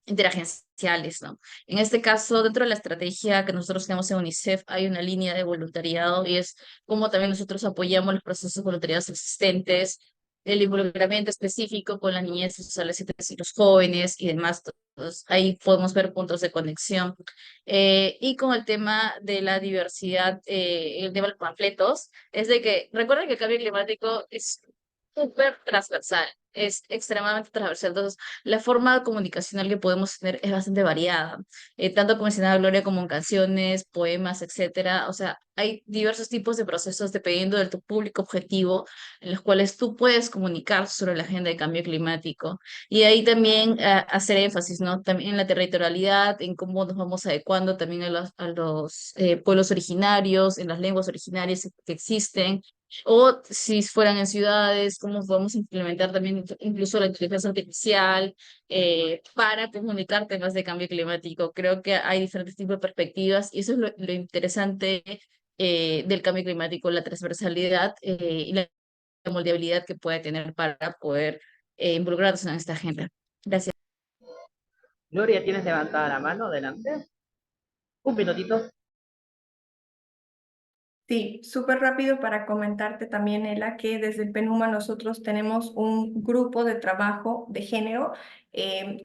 interagenciales, ¿no? En este caso, dentro de la estrategia que nosotros tenemos en UNICEF, hay una línea de voluntariado y es como también nosotros apoyamos los procesos voluntariados existentes el involucramiento específico con las niñez, adolescentes y los jóvenes y demás. Entonces, ahí podemos ver puntos de conexión. Y con el tema de la diversidad, el tema de los panfletos, es de que recuerden que el cambio climático es súper transversal, es extremadamente transversal. Entonces, la forma comunicacional que podemos tener es bastante variada, tanto como mencionaba Gloria, como en canciones, poemas, etcétera. O sea, hay diversos tipos de procesos dependiendo de tu público objetivo en los cuales tú puedes comunicar sobre la agenda de cambio climático. Y ahí también hacer énfasis, ¿no? También en la territorialidad, en cómo nos vamos adecuando también a los pueblos originarios, en las lenguas originarias que existen, o si fueran en ciudades, cómo podemos implementar también incluso la inteligencia artificial para comunicar temas de cambio climático. Creo que hay diferentes tipos de perspectivas y eso es lo interesante del cambio climático, la transversalidad y la moldeabilidad que puede tener para poder involucrarnos en esta agenda. Gracias. Gloria, ¿tienes levantada la mano? Adelante. Un minutito. Sí, súper rápido para comentarte también, Ela, que desde el PENUMA nosotros tenemos un grupo de trabajo de género que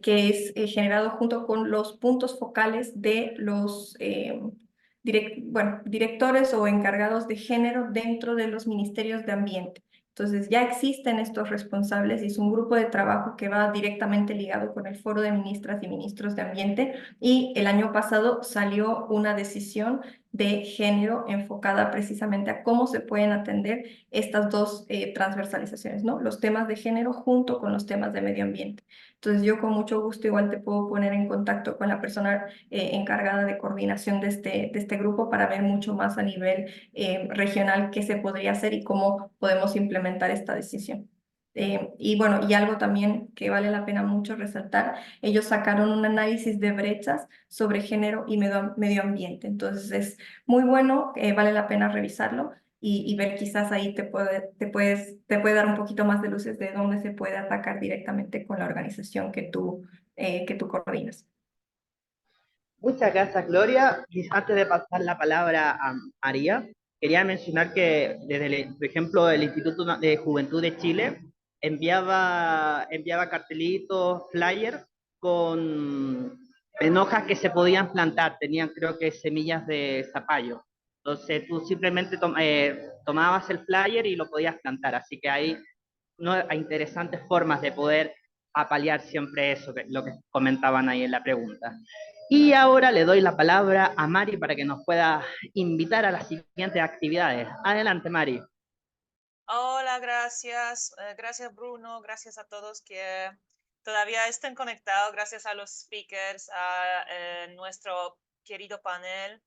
es generado junto con los puntos focales de los directores o encargados de género dentro de los ministerios de ambiente. Entonces ya existen estos responsables y es un grupo de trabajo que va directamente ligado con el Foro de Ministras y Ministros de Ambiente, y el año pasado salió una decisión de género enfocada precisamente a cómo se pueden atender estas dos transversalizaciones, ¿no? Los temas de género junto con los temas de medio ambiente. Entonces yo con mucho gusto igual te puedo poner en contacto con la persona encargada de coordinación de este grupo para ver mucho más a nivel regional qué se podría hacer y cómo podemos implementar esta decisión. Y bueno, y algo también que vale la pena mucho resaltar, ellos sacaron un análisis de brechas sobre género y medio ambiente. Entonces es muy bueno, vale la pena revisarlo y ver quizás ahí te puede dar un poquito más de luces de dónde se puede atacar directamente con la organización que tú coordinas. Muchas gracias, Gloria. Y antes de pasar la palabra a María, quería mencionar que desde, por ejemplo, el Instituto de Juventud de Chile enviaba cartelitos, flyers en hojas que se podían plantar. Tenían, creo que, semillas de zapallo. Entonces tú simplemente tomabas el flyer y lo podías plantar. Así que hay interesantes formas de poder apalear siempre eso, lo que comentaban ahí en la pregunta. Y ahora le doy la palabra a Mari para que nos pueda invitar a las siguientes actividades. Adelante, Mari. Hola, gracias. Gracias, Bruno. Gracias a todos que todavía estén conectados. Gracias a los speakers, a nuestro querido panel,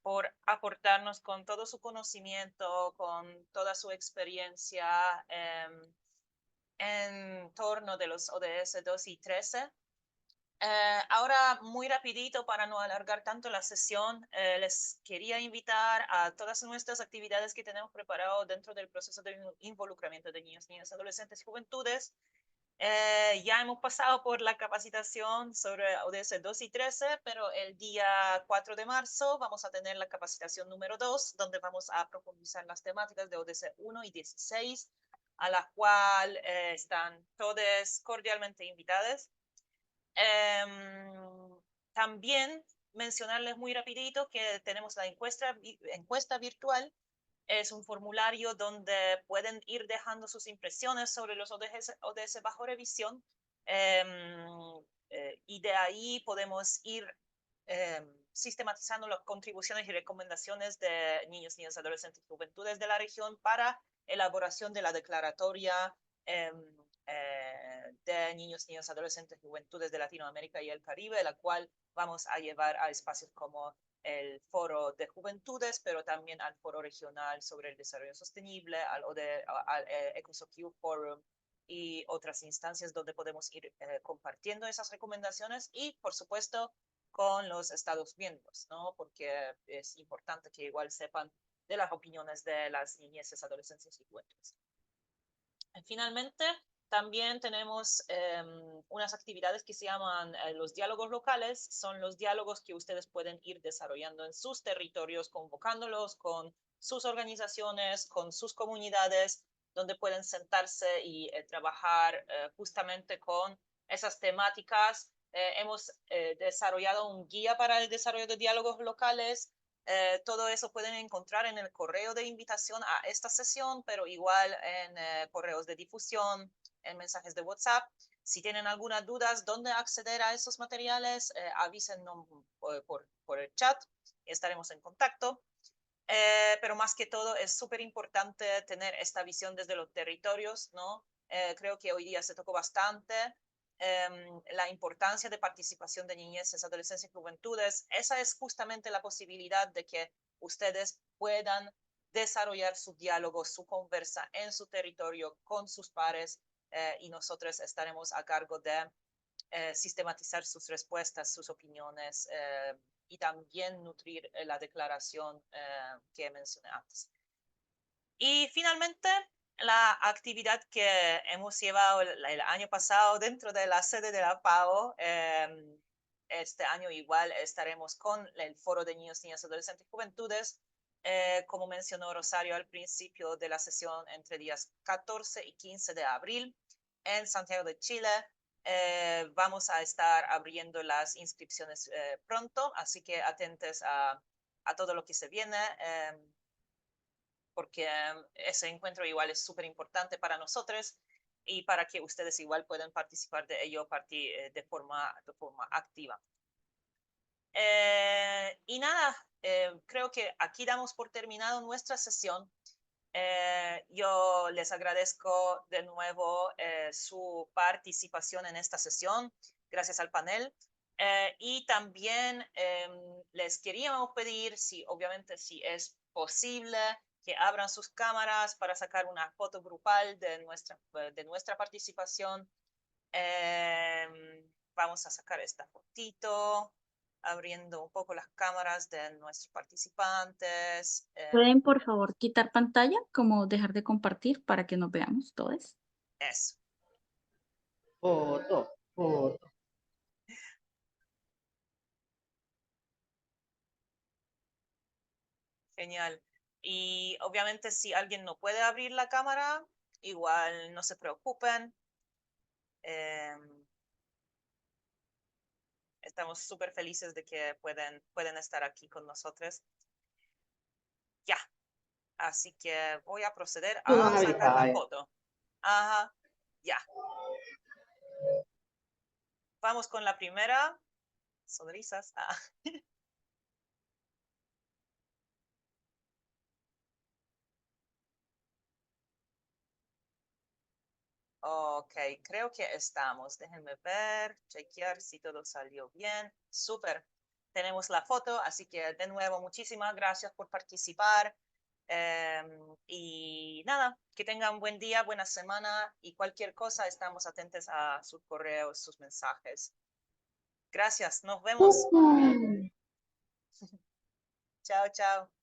por aportarnos con todo su conocimiento, con toda su experiencia en torno de los ODS 2 y 13. Ahora, muy rapidito, para no alargar tanto la sesión, les quería invitar a todas nuestras actividades que tenemos preparado dentro del proceso de involucramiento de niños, niñas, adolescentes y juventudes. Ya hemos pasado por la capacitación sobre ODS 2 y 13, pero el día 4 de marzo vamos a tener la capacitación número 2, donde vamos a profundizar las temáticas de ODS 1 y 16, a la cual están todos cordialmente invitados. También mencionarles muy rapidito que tenemos la encuesta virtual. Es un formulario donde pueden ir dejando sus impresiones sobre los ODS bajo revisión, y de ahí podemos ir sistematizando las contribuciones y recomendaciones de niños, niñas, adolescentes y juventudes de la región para elaboración de la declaratoria de niños, niñas, adolescentes y juventudes de Latinoamérica y el Caribe, la cual vamos a llevar a espacios como el Foro de Juventudes, pero también al Foro Regional sobre el Desarrollo Sostenible, al EcoSocure Forum y otras instancias donde podemos ir compartiendo esas recomendaciones y, por supuesto, con los Estados miembros, ¿no? Porque es importante que igual sepan de las opiniones de las niñeces, adolescencias y juventudes. Finalmente, también tenemos unas actividades que se llaman los diálogos locales. Son los diálogos que ustedes pueden ir desarrollando en sus territorios, convocándolos con sus organizaciones, con sus comunidades, donde pueden sentarse y trabajar justamente con esas temáticas. Hemos desarrollado un guía para el desarrollo de diálogos locales. Todo eso pueden encontrar en el correo de invitación a esta sesión, pero igual en correos de difusión, en mensajes de WhatsApp. Si tienen algunas dudas dónde acceder a esos materiales, avísennos por el chat y estaremos en contacto. Pero más que todo es súper importante tener esta visión desde los territorios, ¿no? Creo que hoy día se tocó bastante la importancia de participación de niñeces, adolescencias y juventudes. Esa es justamente la posibilidad de que ustedes puedan desarrollar su diálogo, su conversa en su territorio con sus pares y nosotros estaremos a cargo de sistematizar sus respuestas, sus opiniones y también nutrir la declaración que mencioné antes. Y finalmente, la actividad que hemos llevado el año pasado dentro de la sede de la FAO, este año igual estaremos con el Foro de Niños, Niñas, Adolescentes y Juventudes, como mencionó Rosario al principio de la sesión, entre días 14 y 15 de abril en Santiago de Chile. Vamos a estar abriendo las inscripciones pronto, así que atentes a todo lo que se viene, porque ese encuentro igual es súper importante para nosotros y para que ustedes igual puedan participar de ello de forma activa. Y nada, creo que aquí damos por terminado nuestra sesión. Yo les agradezco de nuevo su participación en esta sesión, gracias al panel. Y también les queríamos pedir, obviamente, si es posible, que abran sus cámaras para sacar una foto grupal de nuestra participación. Vamos a sacar esta fotito, abriendo un poco las cámaras de nuestros participantes. ¿Pueden, por favor, quitar pantalla, como dejar de compartir para que nos veamos todos? Eso. Foto, foto. Genial. Y obviamente si alguien no puede abrir la cámara, igual no se preocupen. Estamos súper felices de que pueden estar aquí con nosotros. Ya. Así que voy a proceder Tú nos a sacar la avisas. foto. Ajá. Ya. Vamos con la primera. Sonrisas. Ah. Ok, creo que estamos. Déjenme ver, chequear si todo salió bien. Súper. Tenemos la foto, así que de nuevo, muchísimas gracias por participar. Y nada, que tengan buen día, buena semana y cualquier cosa, estamos atentos a sus correos, sus mensajes. Gracias, nos vemos. Chao, chao.